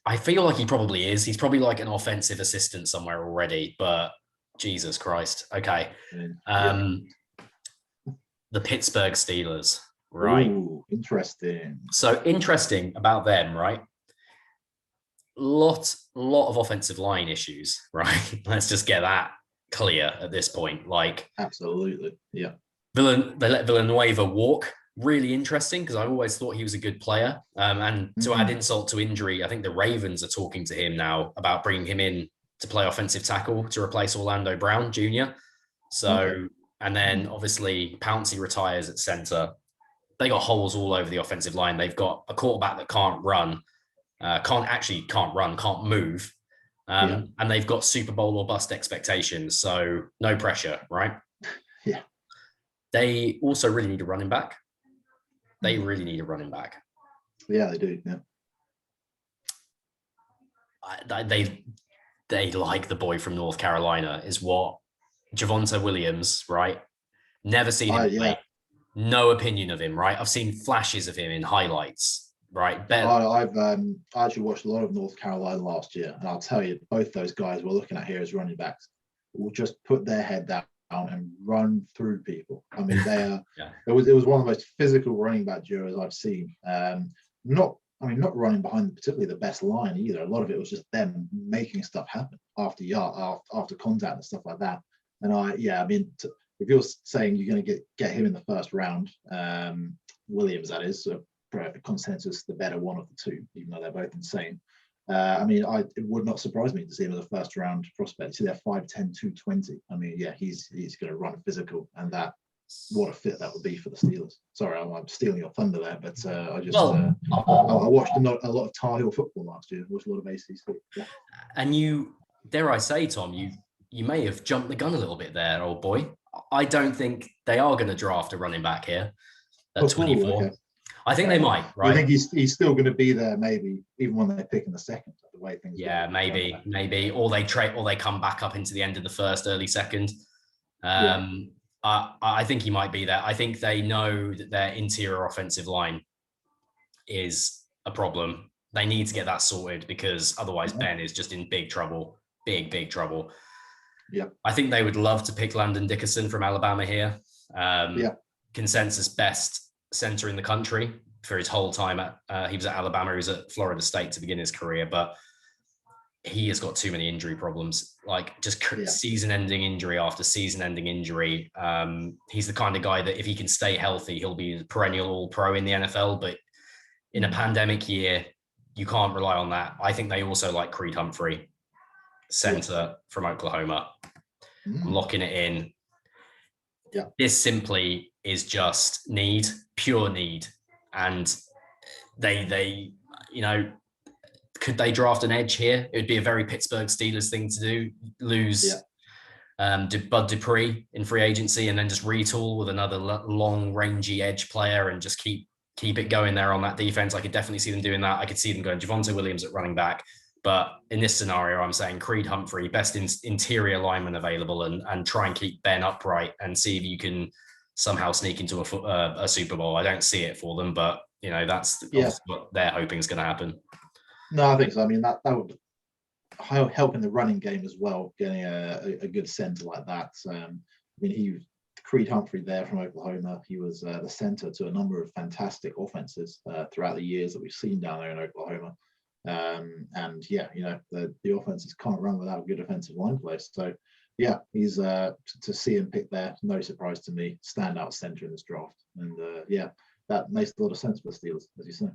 I feel like he probably is. He's probably like an offensive assistant somewhere already, but Jesus Christ. Okay. The Pittsburgh Steelers, right? Ooh, interesting. So interesting about them, right? Lot of offensive line issues, right? Let's just get that clear at this point. Like, absolutely, yeah. They let Villanueva walk. Really interesting, because I always thought he was a good player. And to add insult to injury, I think the Ravens are talking to him now about bringing him in to play offensive tackle to replace Orlando Brown Jr. So, and then obviously Pouncey retires at center. They got holes all over the offensive line. They've got a quarterback that can't run, can't move. And they've got Super Bowl or bust expectations. So no pressure, right? Yeah. They also really need a running back. They really need a running back. Yeah, they do. Yeah. They like the boy from North Carolina, is what Javonte Williams, right? Never seen him play. No opinion of him, right? I've seen flashes of him in highlights, right? I actually watched a lot of North Carolina last year, and I'll tell you, both those guys we're looking at here as running backs will just put their head down and run through people. I mean, they are. It was one of the most physical running back duos I've seen. Not running behind particularly the best line either. A lot of it was just them making stuff happen after contact and stuff like that. And if you're saying you're going to get him in the first round, Williams, that is, so for consensus, the better one of the two, even though they're both insane. It would not surprise me to see him as a first round prospect. See, they're 5'10", 220. I mean, yeah, he's going to run physical, and what a fit that would be for the Steelers. Sorry, I'm stealing your thunder there, but I watched a lot of Tar Heel football last year. I watched a lot of ACC. Yeah. And you, dare I say, Tom, you may have jumped the gun a little bit there, old boy. I don't think they are going to draft a running back here at 24. Okay. I think they might, right? I think he's still going to be there, maybe even when they pick in the second. The way things. Yeah, maybe, or they come back up into the end of the first, early second. I think he might be there. I think they know that their interior offensive line is a problem. They need to get that sorted, because otherwise Ben is just in big trouble, big trouble. Yeah, I think they would love to pick Landon Dickerson from Alabama here. Consensus best center in the country for his whole time he was at Alabama. He was at Florida State to begin his career, but he has got too many injury problems, like just season-ending injury after season-ending injury. He's the kind of guy that if he can stay healthy, he'll be a perennial All-Pro in the NFL. But in a pandemic year, you can't rely on that. I think they also like Creed Humphrey, center from Oklahoma. I'm locking it in. Yeah, this simply is just pure need, and they could they draft an edge here? It would be a very Pittsburgh Steelers thing to do. Lose Bud Dupree in free agency, and then just retool with another long, rangy edge player, and just keep it going there on that defense. I could definitely see them doing that. I could see them going Javonte Williams at running back. But in this scenario, I'm saying Creed Humphrey, best interior lineman available, and try and keep Ben upright and see if you can somehow sneak into a Super Bowl. I don't see it for them, but that's what they're hoping is going to happen. No, I think so. I mean, that would help in the running game as well, getting a good center like that. I mean, Creed Humphrey there from Oklahoma. He was the center to a number of fantastic offenses throughout the years that we've seen down there in Oklahoma. And yeah, the offenses can't run without a good offensive line play. So yeah, he's to see him pick there, no surprise to me. Standout center in this draft, and yeah, that makes a lot of sense for the Steelers, as you say.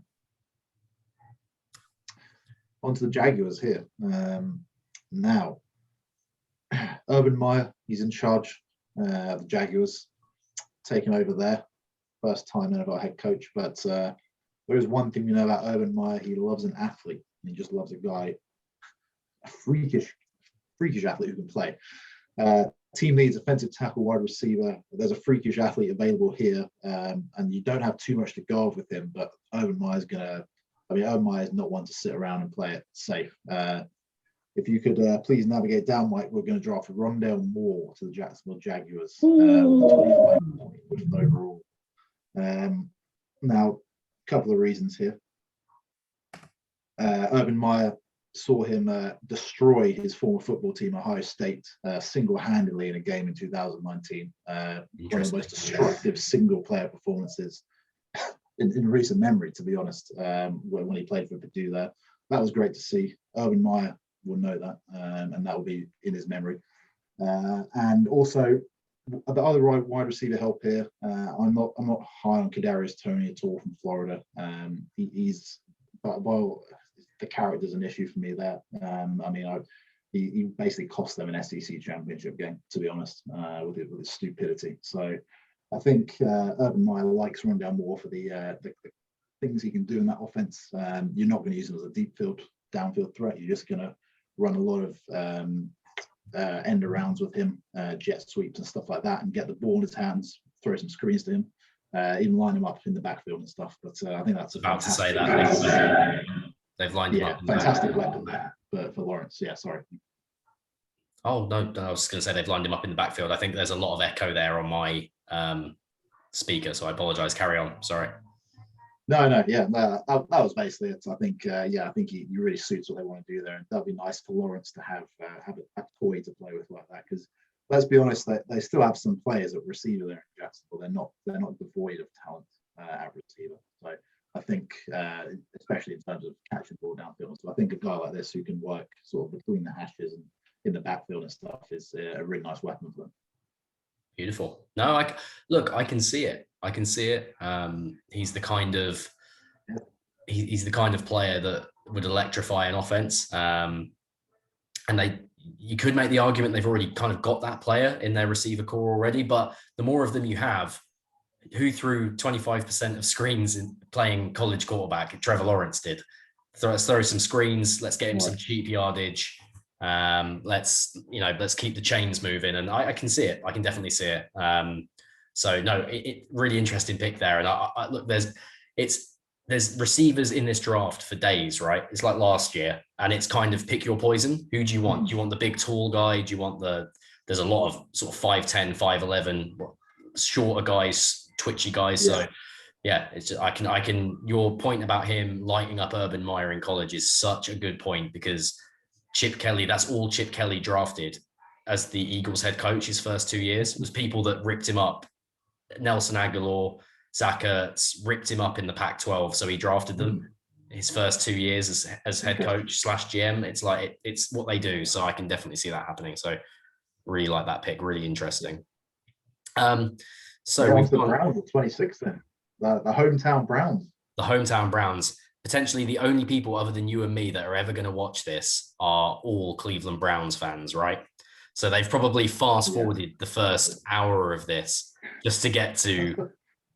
On to the Jaguars here. Now, Urban Meyer, he's in charge of the Jaguars, taking over there. First time NFL head coach, but there is one thing we know about Urban Meyer. He loves an athlete. He just loves a guy, a freakish athlete who can play. Team needs offensive tackle, wide receiver. There's a freakish athlete available here, and you don't have too much to go off with him. But Urban Meyer's Urban Meyer is not one to sit around and play it safe. If you could please navigate down, Mike, we're going to draft Rondale Moore to the Jacksonville Jaguars with 25 points overall. Now, a couple of reasons here. Urban Meyer saw him destroy his former football team, Ohio State, single-handedly in a game in 2019. One of the most destructive single-player performances in recent memory, to be honest, when he played for Purdue there. That was great to see. Urban Meyer will know that, and that will be in his memory. And also, the other wide receiver help here. I'm not high on Kadarius Toney at all from Florida. The character's an issue for me there. He basically cost them an SEC championship game, to be honest, with his stupidity. So I think Urban Meyer likes Rondale Moore for the things he can do in that offense. You're not going to use him as a downfield threat. You're just going to run a lot of end arounds with him, jet sweeps and stuff like that, and get the ball in his hands, throw some screens to him, even line him up in the backfield and stuff. But I think that's about to say that they've lined him up. Fantastic weapon there for Lawrence. Yeah, sorry. Oh no, I was going to say they've lined him up in the backfield. I think there's a lot of echo there on my speaker, so I apologize. Carry on. Sorry. No, that was basically it. I think, I think he really suits what they want to do there, and that'll be nice for Lawrence to have a toy to play with like that. Because let's be honest, they still have some players at receiver there in Jacksonville. They're not devoid of talent at receiver. So I think, especially in terms of catching the ball downfield, so I think a guy like this who can work sort of between the hashes and in the backfield and stuff is a really nice weapon for them. Beautiful. No, I can see it. He's the kind of player that would electrify an offense. And you could make the argument they've already kind of got that player in their receiver core already, but the more of them you have, who threw 25% of screens in playing college quarterback? Trevor Lawrence did. Let's throw some screens. Let's get him some cheap yardage. Let's keep the chains moving, and I can see it. I can definitely see it. So no, it really interesting pick there. And I look, there's receivers in this draft for days, right? It's like last year, and it's kind of pick your poison. Who do you want? Do you want the big tall guy? Do you want there's a lot of sort of 5'10", 5'11", shorter guys, twitchy guys. Yeah. So yeah, it's just, I can. Your point about him lighting up Urban Meyer in college is such a good point, because Chip Kelly, that's all Chip Kelly drafted as the Eagles head coach his first 2 years, was people that ripped him up. Nelson Aguilar, Zach Ertz ripped him up in the Pac-12, so he drafted them his first 2 years as head coach / GM. It's like it's what they do, so I can definitely see that happening. So really like that pick, really interesting. So we've the Browns at 26 then, the hometown Browns. The hometown Browns. Potentially the only people other than you and me that are ever going to watch this are all Cleveland Browns fans, right? So they've probably fast forwarded the first hour of this just to get to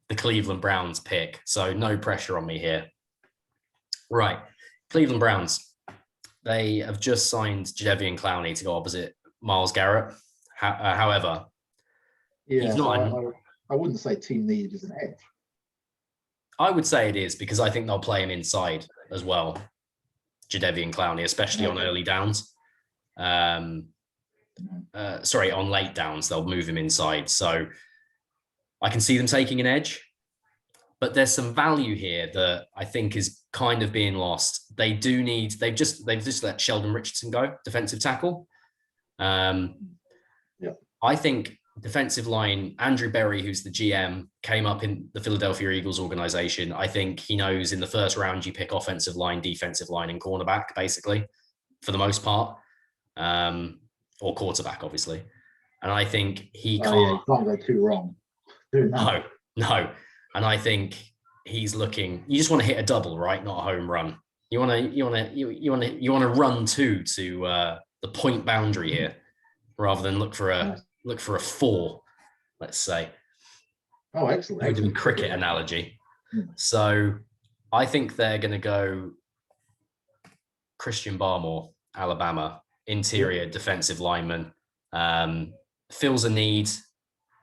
the Cleveland Browns pick. So no pressure on me here. Right. Cleveland Browns. They have just signed Jadeveon Clowney to go opposite Myles Garrett. However, he's not I wouldn't say team need is an edge. I would say it is, because I think they'll play him inside as well, Jadeveon Clowney, especially on early downs. On late downs, they'll move him inside. So I can see them taking an edge, but there's some value here that I think is kind of being lost. They've just let Sheldon Richardson go, defensive tackle. I think defensive line, Andrew Berry, who's the GM, came up in the Philadelphia Eagles organization. I think he knows in the first round you pick offensive line, defensive line, and cornerback, basically, for the most part, or quarterback, obviously. And I think he can't. Yeah, you can't go too wrong doing that. No. And I think he's looking. You just want to hit a double, right? Not a home run. You want to run to the point boundary here, rather than look for a 4, let's say. Oh, excellent. Doing cricket analogy. So I think they're going to go Christian Barmore, Alabama, interior defensive lineman. Fills a need.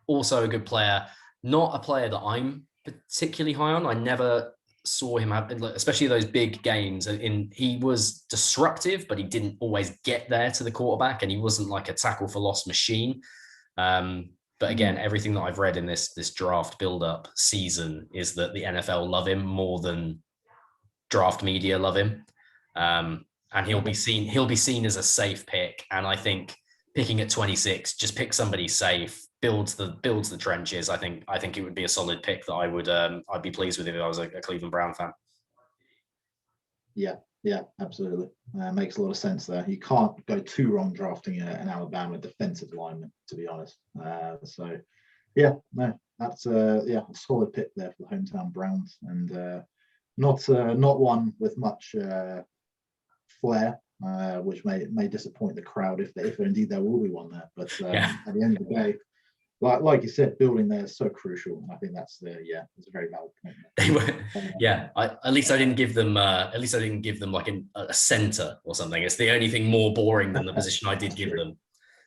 Also a good player. Not a player that I'm particularly high on. I never saw him have, especially those big games. He was disruptive, but he didn't always get there to the quarterback, and he wasn't like a tackle for loss machine. But again, everything that I've read in this draft build-up season is that the NFL love him more than draft media love him, and he'll be seen as a safe pick. And I think picking at 26, just pick somebody safe, builds the trenches. I think it would be a solid pick that I'd be pleased with if I was a Cleveland Brown fan. Yeah, absolutely. Makes a lot of sense there. You can't go too wrong drafting an Alabama defensive lineman, to be honest. So, yeah, no, that's a solid pick there for the hometown Browns, and not one with much flair, which may disappoint the crowd if indeed there will be one there. But at the end of the day, like you said, building there is so crucial, and I think it's a very valid point. They were, at least I didn't give them like a center or something. It's the only thing more boring than the position I did give them.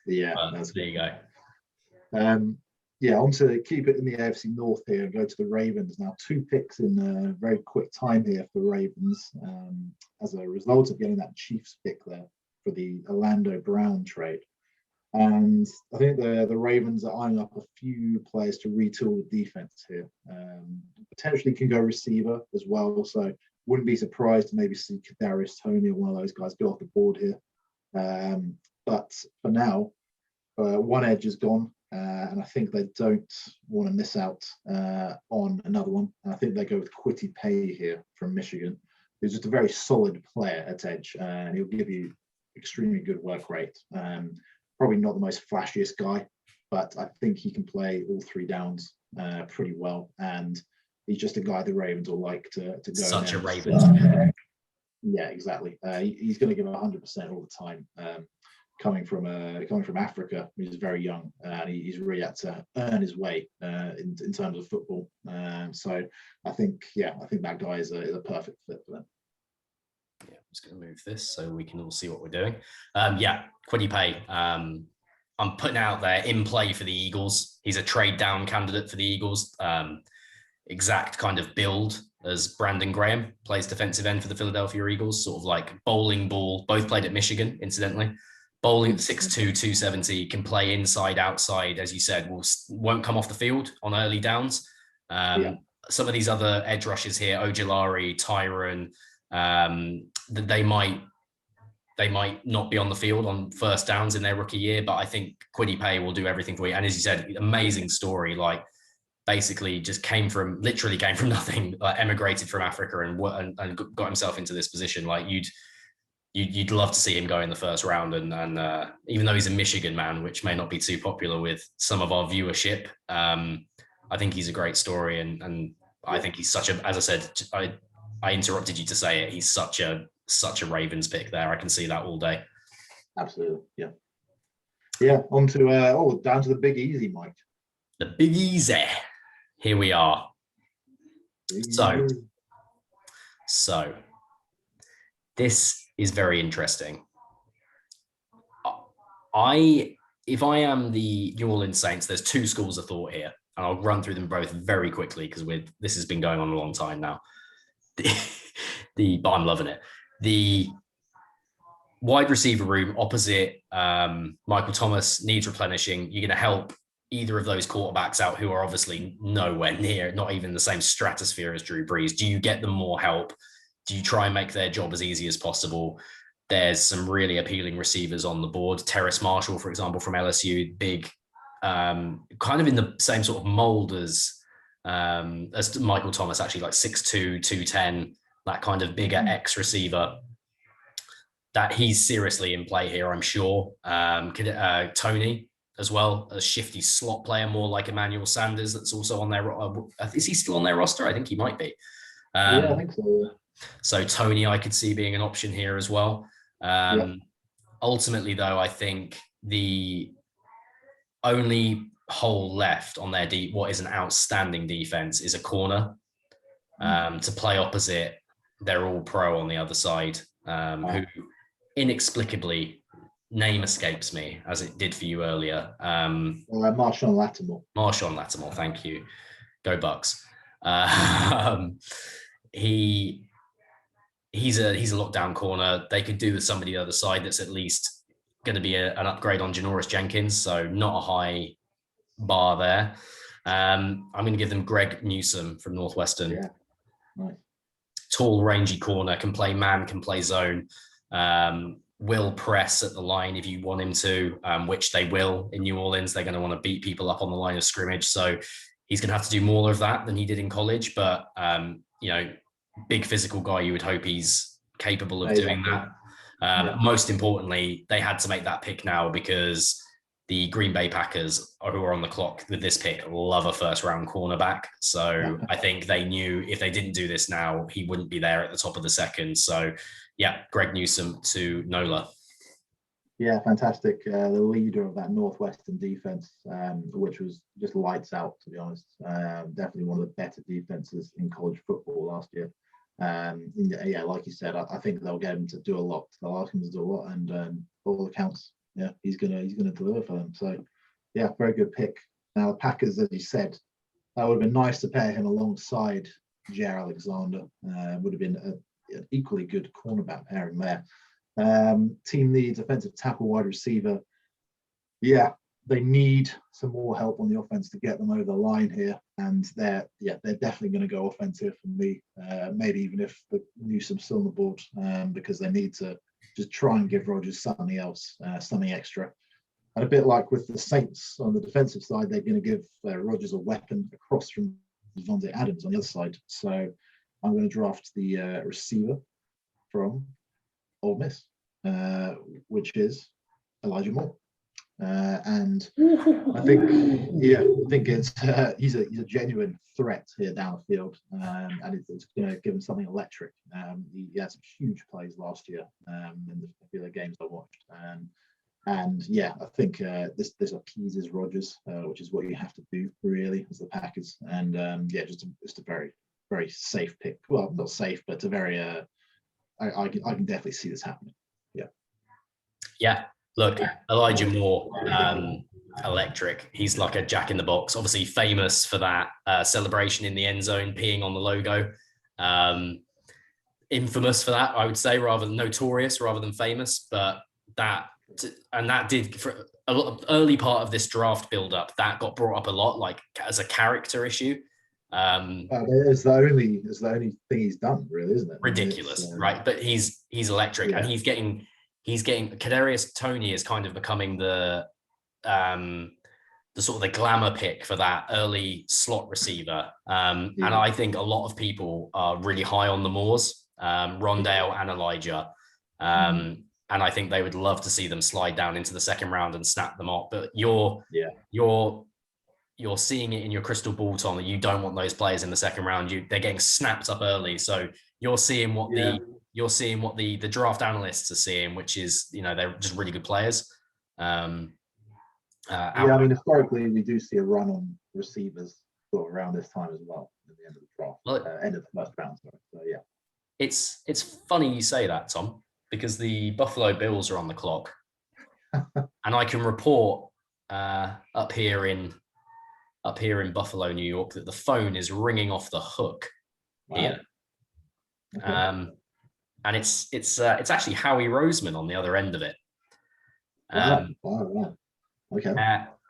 Yeah, there you go. On to keep it in the AFC North here and go to the Ravens now. 2 picks in a very quick time here for the Ravens, as a result of getting that Chiefs pick there for the Orlando Brown trade. And I think the Ravens are eyeing up a few players to retool the defense here. Potentially can go receiver as well, so wouldn't be surprised to maybe see Kadarius Toney or one of those guys go off the board here. But for now, one edge is gone, and I think they don't want to miss out on another one. And I think they go with Kwity Paye here from Michigan, who's just a very solid player at edge, and he'll give you extremely good work rate. Probably not the most flashiest guy, but I think he can play all 3 downs pretty well. And he's just a guy the Ravens will like to go. Such a against. Ravens. Yeah, exactly. He's going to give 100% all the time. Coming from Africa, he's very young, and he's really had to earn his way in terms of football. So I think that guy is a perfect fit for them. Yeah, I'm just going to move this so we can all see what we're doing. Kwity Paye. I'm putting out there in play for the Eagles. He's a trade down candidate for the Eagles. Exact kind of build as Brandon Graham, plays defensive end for the Philadelphia Eagles, sort of like bowling ball. Both played at Michigan, incidentally. Bowling at 6'2", 270, can play inside, outside, as you said, won't come off the field on early downs. Some of these other edge rushers here, Ojulari, Tyron, they might not be on the field on first downs in their rookie year, but I think Kwity Paye will do everything for you. And as you said, amazing story, like basically just literally came from nothing, emigrated from Africa and got himself into this position. Like you'd love to see him go in the first round. And even though he's a Michigan man, which may not be too popular with some of our viewership, I think he's a great story. And I think he's as I said, I interrupted you to say it. He's such a Ravens pick there. I can see that all day. Absolutely. Yeah. On to down to the Big Easy, Mike. The Big Easy. Here we are. So this is very interesting. If I am the New Orleans Saints, there's 2 schools of thought here, and I'll run through them both very quickly because this has been going on a long time now. But I'm loving it. The wide receiver room opposite Michael Thomas needs replenishing. You're going to help either of those quarterbacks out who are obviously nowhere near, not even the same stratosphere as Drew Brees. Do you get them more help? Do you try and make their job as easy as possible? There's some really appealing receivers on the board. Terrace Marshall, for example, from LSU, big kind of in the same sort of mold as Michael Thomas, actually, like 6'2", 210, that kind of bigger X receiver. That he's seriously in play here, I'm sure. Tony as well, a shifty slot player, more like Emmanuel Sanders, that's also on their. Is he still on their roster? I think he might be. Yeah, I think so. So Tony, I could see being an option here as well. Ultimately, though, I think the only hole left on their what is an outstanding defense is a corner. To play opposite their all-pro on the other side, who inexplicably, name escapes me, as it did for you earlier. Marshawn Lattimore. Marshawn Lattimore, thank you. Go Bucks. He's a lockdown corner. They could do with somebody the other side that's at least going to be an upgrade on Janoris Jenkins, so not a high bar there. I'm going to give them Greg Newsome from Northwestern. Yeah. Nice. Tall, rangy corner, can play man, can play zone, will press at the line if you want him to, which they will in New Orleans. They're going to want to beat people up on the line of scrimmage. So he's going to have to do more of that than he did in college. But, big physical guy, you would hope he's capable of doing that. Most importantly, they had to make that pick now because the Green Bay Packers, who are on the clock with this pick, love a first-round cornerback. So I think they knew if they didn't do this now, he wouldn't be there at the top of the second. So, yeah, Greg Newsome to NOLA. Yeah, fantastic. The leader of that Northwestern defense, which was just lights out, to be honest. Definitely one of the better defenses in college football last year. Yeah, like you said, I think they'll get him to do a lot. They'll ask him to do a lot, and all accounts, yeah, he's gonna deliver for them. So, yeah, very good pick. Now the Packers, as you said, that would have been nice to pair him alongside Jair Alexander. Would have been an equally good cornerback pairing there. Team needs offensive tackle, wide receiver. Yeah, they need some more help on the offense to get them over the line here, and they're definitely going to go offensive for me. Maybe even if the Newsome's still on the board, because they need to just try and give Rodgers something else, something extra. And a bit like with the Saints on the defensive side, they're going to give Rodgers a weapon across from Devontae Adams on the other side. So I'm going to draft the receiver from Ole Miss, which is Elijah Moore. And I think it's he's a genuine threat here down the field, and it's going to give him something electric. He had some huge plays last year in the games I watched, and yeah, I think this appeases Rodgers, which is what you have to do really as the Packers, and just a very, very safe pick. Well, not safe, but a very I can definitely see this happening. Yeah. Look, Elijah Moore, electric. He's like a jack in the box. Obviously famous for that celebration in the end zone, peeing on the logo. Infamous for that, I would say, rather than notorious, rather than famous. But that did, for a lot of early part of this draft build-up, that got brought up a lot, like as a character issue. It's the only thing he's done, really, isn't it? Ridiculous, right? But he's electric, and he's getting Kadarius Toney is kind of becoming the sort of the glamour pick for that early slot receiver. And I think a lot of people are really high on the Moors, Rondale and Elijah. And I think they would love to see them slide down into the second round and snap them up. But you're seeing it in your crystal ball, Tom, that you don't want those players in the second round. They're getting snapped up early. So you're seeing what the draft analysts are seeing, which is, they're just really good players. I mean, historically, we do see a run on receivers sort of around this time as well, at the end of the draft, end of the first round. So yeah. It's funny you say that, Tom, because the Buffalo Bills are on the clock. And I can report up here in Buffalo, New York, that the phone is ringing off the hook here. Okay. And it's actually Howie Roseman on the other end of it. Okay.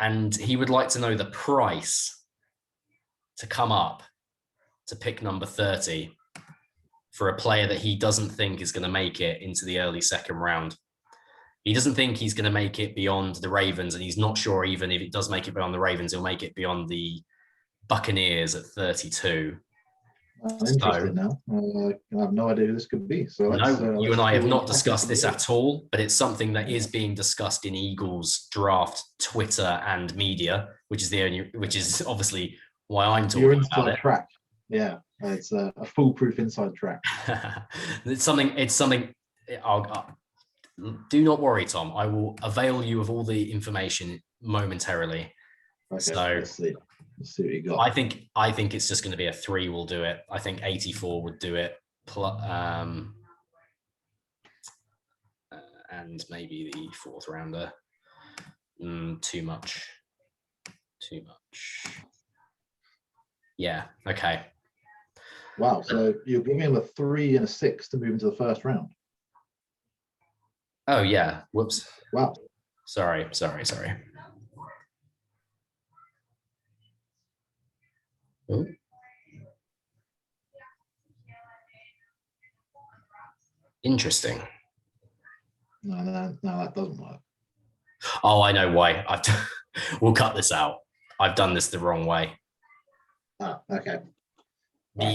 And he would like to know the price to come up to pick number 30 for a player that he doesn't think is going to make it into the early second round. He doesn't think he's going to make it beyond the Ravens, and he's not sure even if it does make it beyond the Ravens, he'll make it beyond the Buccaneers at 32. I'm interested now. I have no idea who this could be. So You and I have not discussed this at at all, but it's something that is being discussed in Eagles draft Twitter and media, which is obviously why I'm talking your about inside it. track. Yeah, it's a foolproof inside track. It's something. Do not worry, Tom. I will avail you of all the information momentarily. Okay, so let's see what you got. I think it's just going to be a 3 will do it. I think 84 would do it. And maybe the 4th rounder. Too much. Yeah. Okay. Wow. So you're giving him a 3 and a 6 to move into the first round. Oh yeah. Whoops. Wow. Sorry. Ooh. Interesting. No, that doesn't work. Oh, I know why. We'll cut this out. I've done this the wrong way. Oh, okay. The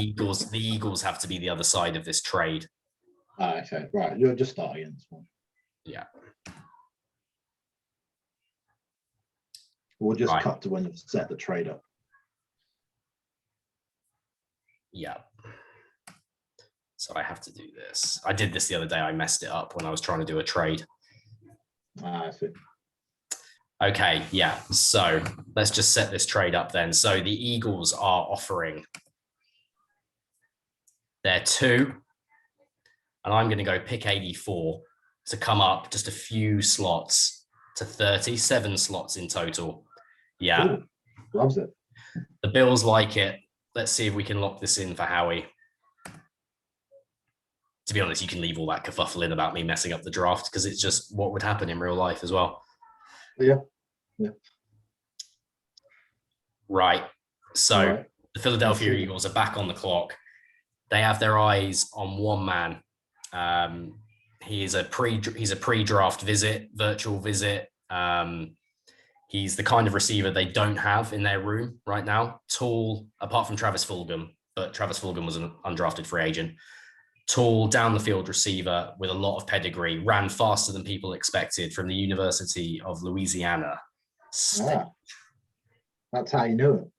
Eagles have to be the other side of this trade. Okay, right. You're just starting in this one. Yeah. We'll just cut to when you've set the trade up. Yeah. So I have to do this. I did this the other day. I messed it up when I was trying to do a trade. I see. Okay, yeah. So let's just set this trade up then. So the Eagles are offering their 2, and I'm going to go pick 84 to come up just a few slots to 37 slots in total. Yeah. Ooh, loves it. The Bills like it. Let's see if we can lock this in for Howie. To be honest, you can leave all that kerfuffle in about me messing up the draft because it's just what would happen in real life as well. Yeah. Right. So the Philadelphia Absolutely. Eagles are back on the clock. They have their eyes on one man. He's a pre-draft visit, virtual visit. He's the kind of receiver they don't have in their room right now. Tall, apart from Travis Fulgham, but Travis Fulgham was an undrafted free agent. Tall, down the field receiver with a lot of pedigree, ran faster than people expected from the University of Louisiana State. That's how you know it.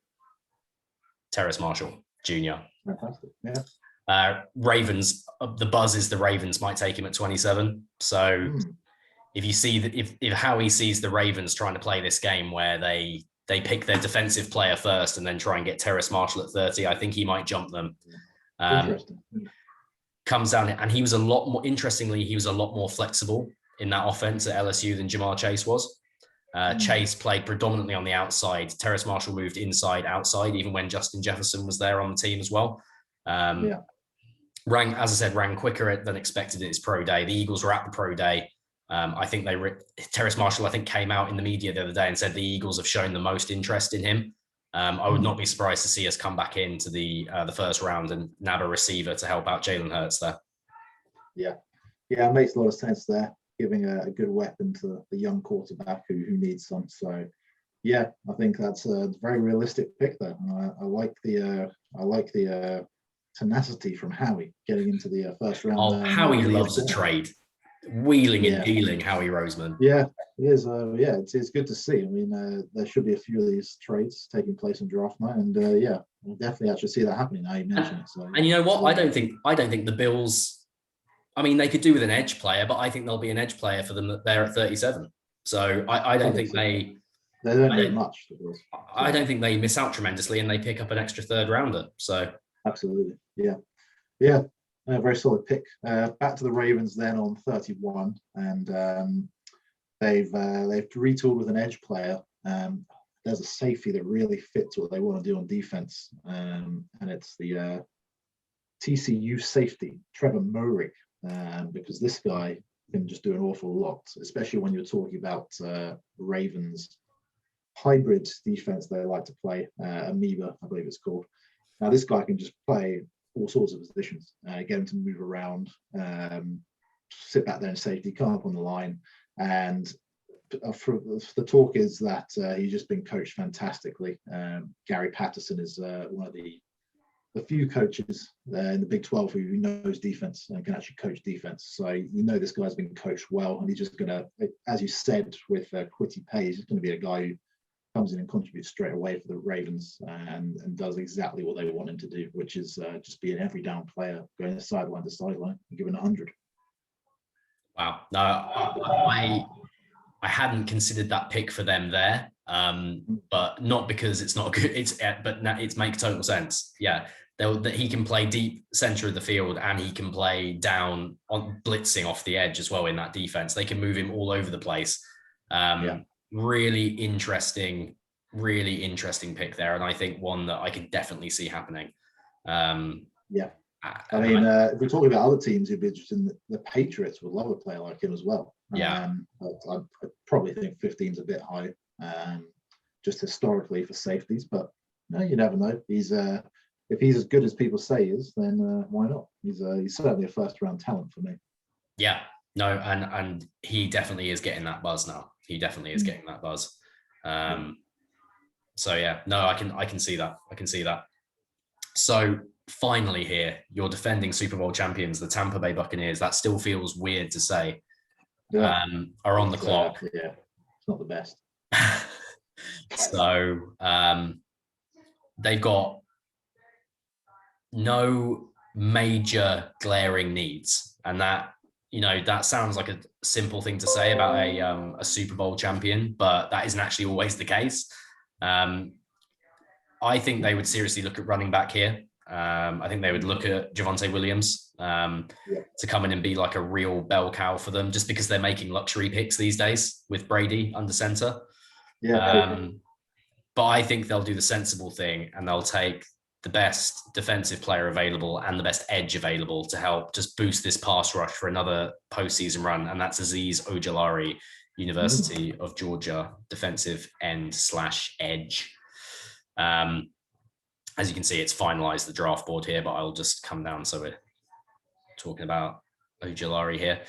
Terrace Marshall Jr. Fantastic. Yeah. Ravens, the buzz is the Ravens might take him at 27. So if you see that, if Howie sees the Ravens trying to play this game where they pick their defensive player first and then try and get Terrace Marshall at 30, I think he might jump them. Interesting. Comes down, and he was a lot more flexible in that offense at LSU than Jamar Chase was. Chase played predominantly on the outside. Terrace Marshall moved inside, outside, even when Justin Jefferson was there on the team as well. Ran quicker than expected at his pro day. The Eagles were at the pro day. I think Terrace Marshall, came out in the media the other day and said the Eagles have shown the most interest in him. I would not be surprised to see us come back into the first round and nab a receiver to help out Jalen Hurts there. Yeah, it makes a lot of sense there, giving a good weapon to the young quarterback who needs some. So, yeah, I think that's a very realistic pick there. I like the tenacity from Howie getting into the first round. Oh, Howie loves a trade. Wheeling and dealing, Howie Roseman. Yeah, it is. It's good to see. I mean, there should be a few of these trades taking place on draft night, and we'll definitely actually see that happening now you mention it. So, and you know what? I don't think the Bills. I mean, they could do with an edge player, but I think there'll be an edge player for them there at 37. So I don't think they don't need much. I don't think they miss out tremendously, and they pick up an extra third rounder. So absolutely, yeah. A very solid pick. Back to the Ravens then on 31, and they've retooled with an edge player. There's a safety that really fits what they want to do on defense, and it's the TCU safety Trevor Moehrig, because this guy can just do an awful lot, especially when you're talking about Ravens hybrid defense they like to play, Amoeba, I believe it's called. Now this guy can just play all sorts of positions, get him to move around, sit back there in safety, come up on the line, And the talk is that he's just been coached fantastically. Gary Patterson is one of the few coaches in the Big 12 who knows defense and can actually coach defense. So this guy's been coached well, and he's just going to, as you said, with Kwity Paye, he's going to be a guy who comes in and contributes straight away for the Ravens and does exactly what they want him to do, which is just be an every down player, going sideline to sideline and giving 100. Wow. No, I hadn't considered that pick for them there, but not because it's not good. But it makes total sense. Yeah, that he can play deep center of the field, and he can play down on blitzing off the edge as well in that defense. They can move him all over the place. Really interesting pick there, and I think one that I could definitely see happening. I mean, if we're talking about other teams who'd be interested in the Patriots would love a player like him as well. Yeah. I probably think 15's a bit high, just historically for safeties, but you never know. He's if he's as good as people say he is, then why not? He's certainly a first round talent for me. Yeah, no, and he definitely is getting that buzz now. He definitely is getting that buzz. So yeah, no, I can see that. I can see that. So finally here, your defending Super Bowl champions, the Tampa Bay Buccaneers, that still feels weird to say, are on the clock. It's not the best. So they've got no major glaring needs, and that sounds like a simple thing to say about a Super Bowl champion, but that isn't actually always the case. I think they would seriously look at running back here. I think they would look at Javonte Williams to come in and be like a real bell cow for them, just because they're making luxury picks these days with Brady under center. But I think they'll do the sensible thing, and they'll take the best defensive player available and the best edge available to help just boost this pass rush for another postseason run. And that's Azeez Ojulari, University of Georgia, defensive end / edge. As you can see, it's finalized the draft board here, but I'll just come down. So we're talking about Ojulari here.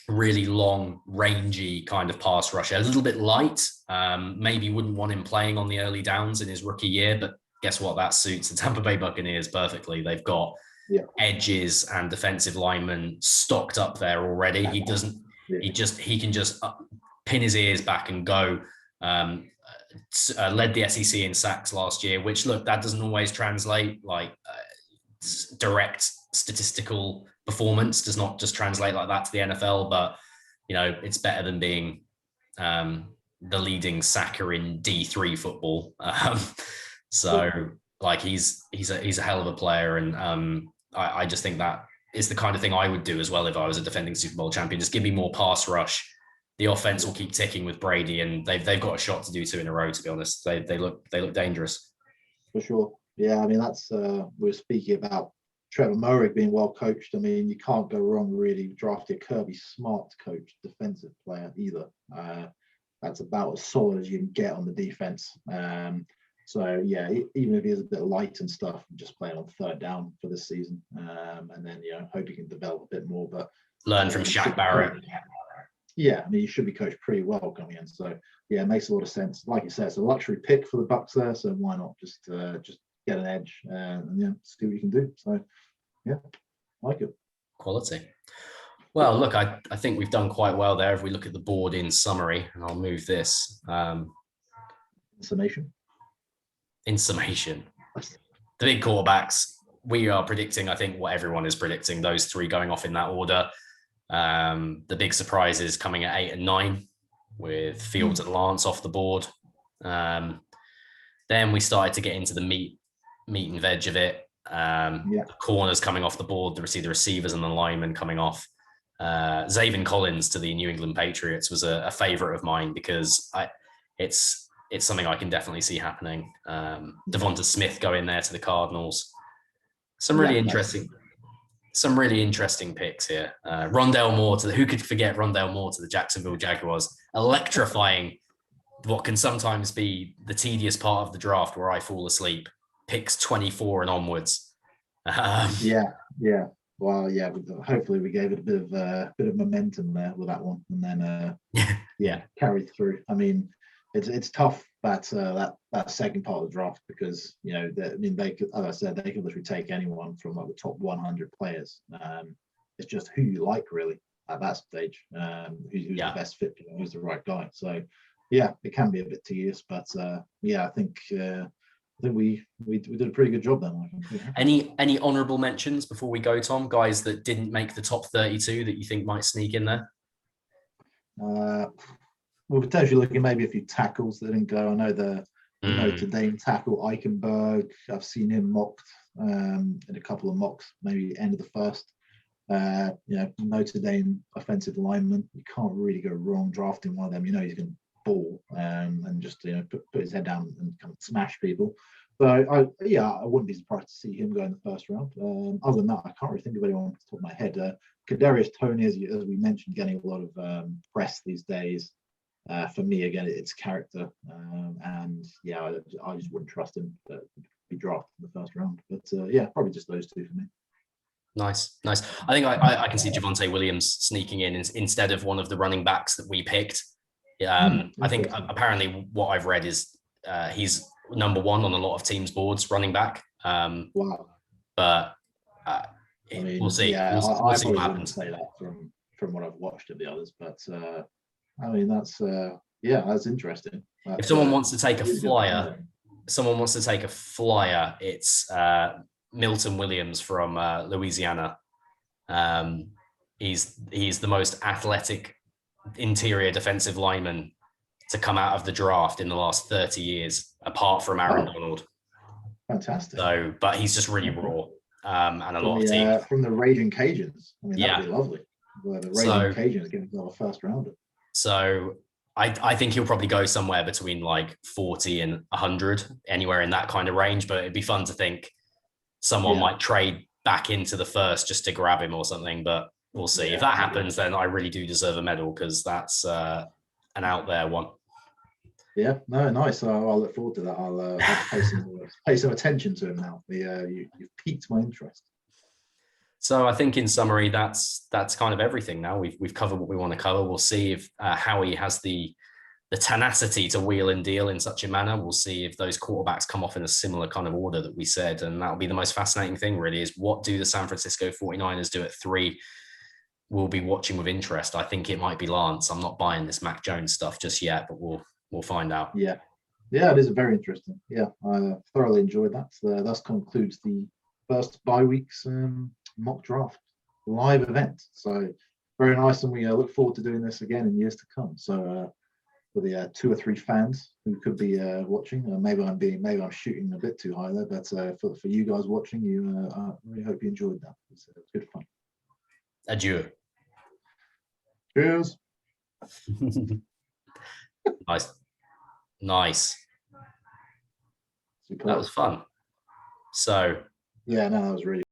Really long, rangy kind of pass rusher, a little bit light. Maybe wouldn't want him playing on the early downs in his rookie year, but guess what? That suits the Tampa Bay Buccaneers perfectly. They've got edges and defensive linemen stocked up there already. He can just pin his ears back and go. Led the SEC in sacks last year, which, look, that doesn't always translate. Like direct statistical performance does not just translate like that to the NFL, but it's better than being the leading sacker in D3 football. So like he's a hell of a player, and I just think that is the kind of thing I would do as well if I was a defending Super Bowl champion. Just give me more pass rush. The offense will keep ticking with Brady, and they've got a shot to do 2 in a row. To be honest, they look dangerous. For sure, yeah. I mean, that's we're speaking about Trevor Murray being well coached. I mean, you can't go wrong really drafting a Kirby Smart coach defensive player either. That's about as solid as you can get on the defense. So yeah, even if he is a bit light and stuff, just playing on 3rd down for this season, and then hope he can develop a bit more. But learn from Shaq Barrett. Yeah, I mean, you should be coached pretty well coming in. So yeah, it makes a lot of sense. Like you said, it's a luxury pick for the Bucs there. So why not just get an edge and see what you can do. So yeah, I like it. Quality. Well, look, I think we've done quite well there. If we look at the board in summary, and I'll move this. In summation, the big quarterbacks, we are predicting, I think, what everyone is predicting, those 3 going off in that order. The big surprises coming at 8 and 9 with Fields and Lance off the board. Then we started to get into the meat and veg of it. The corners coming off the board, the receivers and the linemen coming off. Zaven Collins to the New England Patriots was a favorite of mine because it's something I can definitely see happening. Devonta Smith going there to the Cardinals. Some really interesting picks here. Rondale Moore who could forget Rondale Moore to the Jacksonville Jaguars, electrifying what can sometimes be the tedious part of the draft where I fall asleep, picks 24 and onwards. Yeah. Well, yeah, hopefully we gave it a bit of momentum there with that one, and then Yeah. carried through. I mean, it's tough that second part of the draft because I mean they could, as I said, they could literally take anyone from like the top 100 players. It's just who you like really at that stage, who's the best fit, who's the right guy. So yeah, it can be a bit tedious, but I think we did a pretty good job then. Any honourable mentions before we go, Tom? Guys that didn't make the top 32 that you think might sneak in there? We're potentially looking maybe a few tackles that didn't go. I know the Notre Dame tackle Eichenberg. I've seen him mocked in a couple of mocks, maybe end of the first. Notre Dame offensive lineman. You can't really go wrong drafting one of them. He's going to ball and just put his head down and kind of smash people. So I wouldn't be surprised to see him go in the first round. Other than that, I can't really think of anyone off the top of my head. Kadarius Toney, as we mentioned, getting a lot of press these days. For me, again, it's character, and I just wouldn't trust him to be drafted in the first round. But probably just those two for me. Nice. I think I can see Javonte Williams sneaking in instead of one of the running backs that we picked. I think apparently what I've read is he's number one on a lot of teams' boards, running back. Wow. But we'll see. We'll see what happens. Say that from what I've watched of the others, but I mean that's interesting. If someone wants to take a flyer, it's Milton Williams from Louisiana. He's the most athletic interior defensive lineman to come out of the draft in the last 30 years, apart from Aaron Donald. Fantastic. So, but he's just really raw, and a lot of teams from the Raging Cajuns. I mean, that'd be lovely. The Raging Cajuns getting a first rounder. So I think he'll probably go somewhere between like 40 and 100, anywhere in that kind of range. But it'd be fun to think someone might trade back into the first just to grab him or something. But we'll see. If that happens, then I really do deserve a medal because that's an out there one. Yeah, no, nice. I'll look forward to that. I'll pay some attention to him now. You've piqued my interest. So I think in summary, that's kind of everything now. We've covered what we want to cover. We'll see if Howie has the tenacity to wheel and deal in such a manner. We'll see if those quarterbacks come off in a similar kind of order that we said. And that'll be the most fascinating thing really, is what do the San Francisco 49ers do at 3? We'll be watching with interest. I think it might be Lance. I'm not buying this Mac Jones stuff just yet, but we'll find out. Yeah, it is very interesting. Yeah, I thoroughly enjoyed that. That concludes the first bye week's mock draft live event. So very nice, and we look forward to doing this again in years to come. So for the 2 or 3 fans who could be watching, maybe I'm shooting a bit too high there, but for you guys watching, I really hope you enjoyed that. It's good fun. Adieu. Cheers. Nice. Super. That was fun. So yeah, no, that was really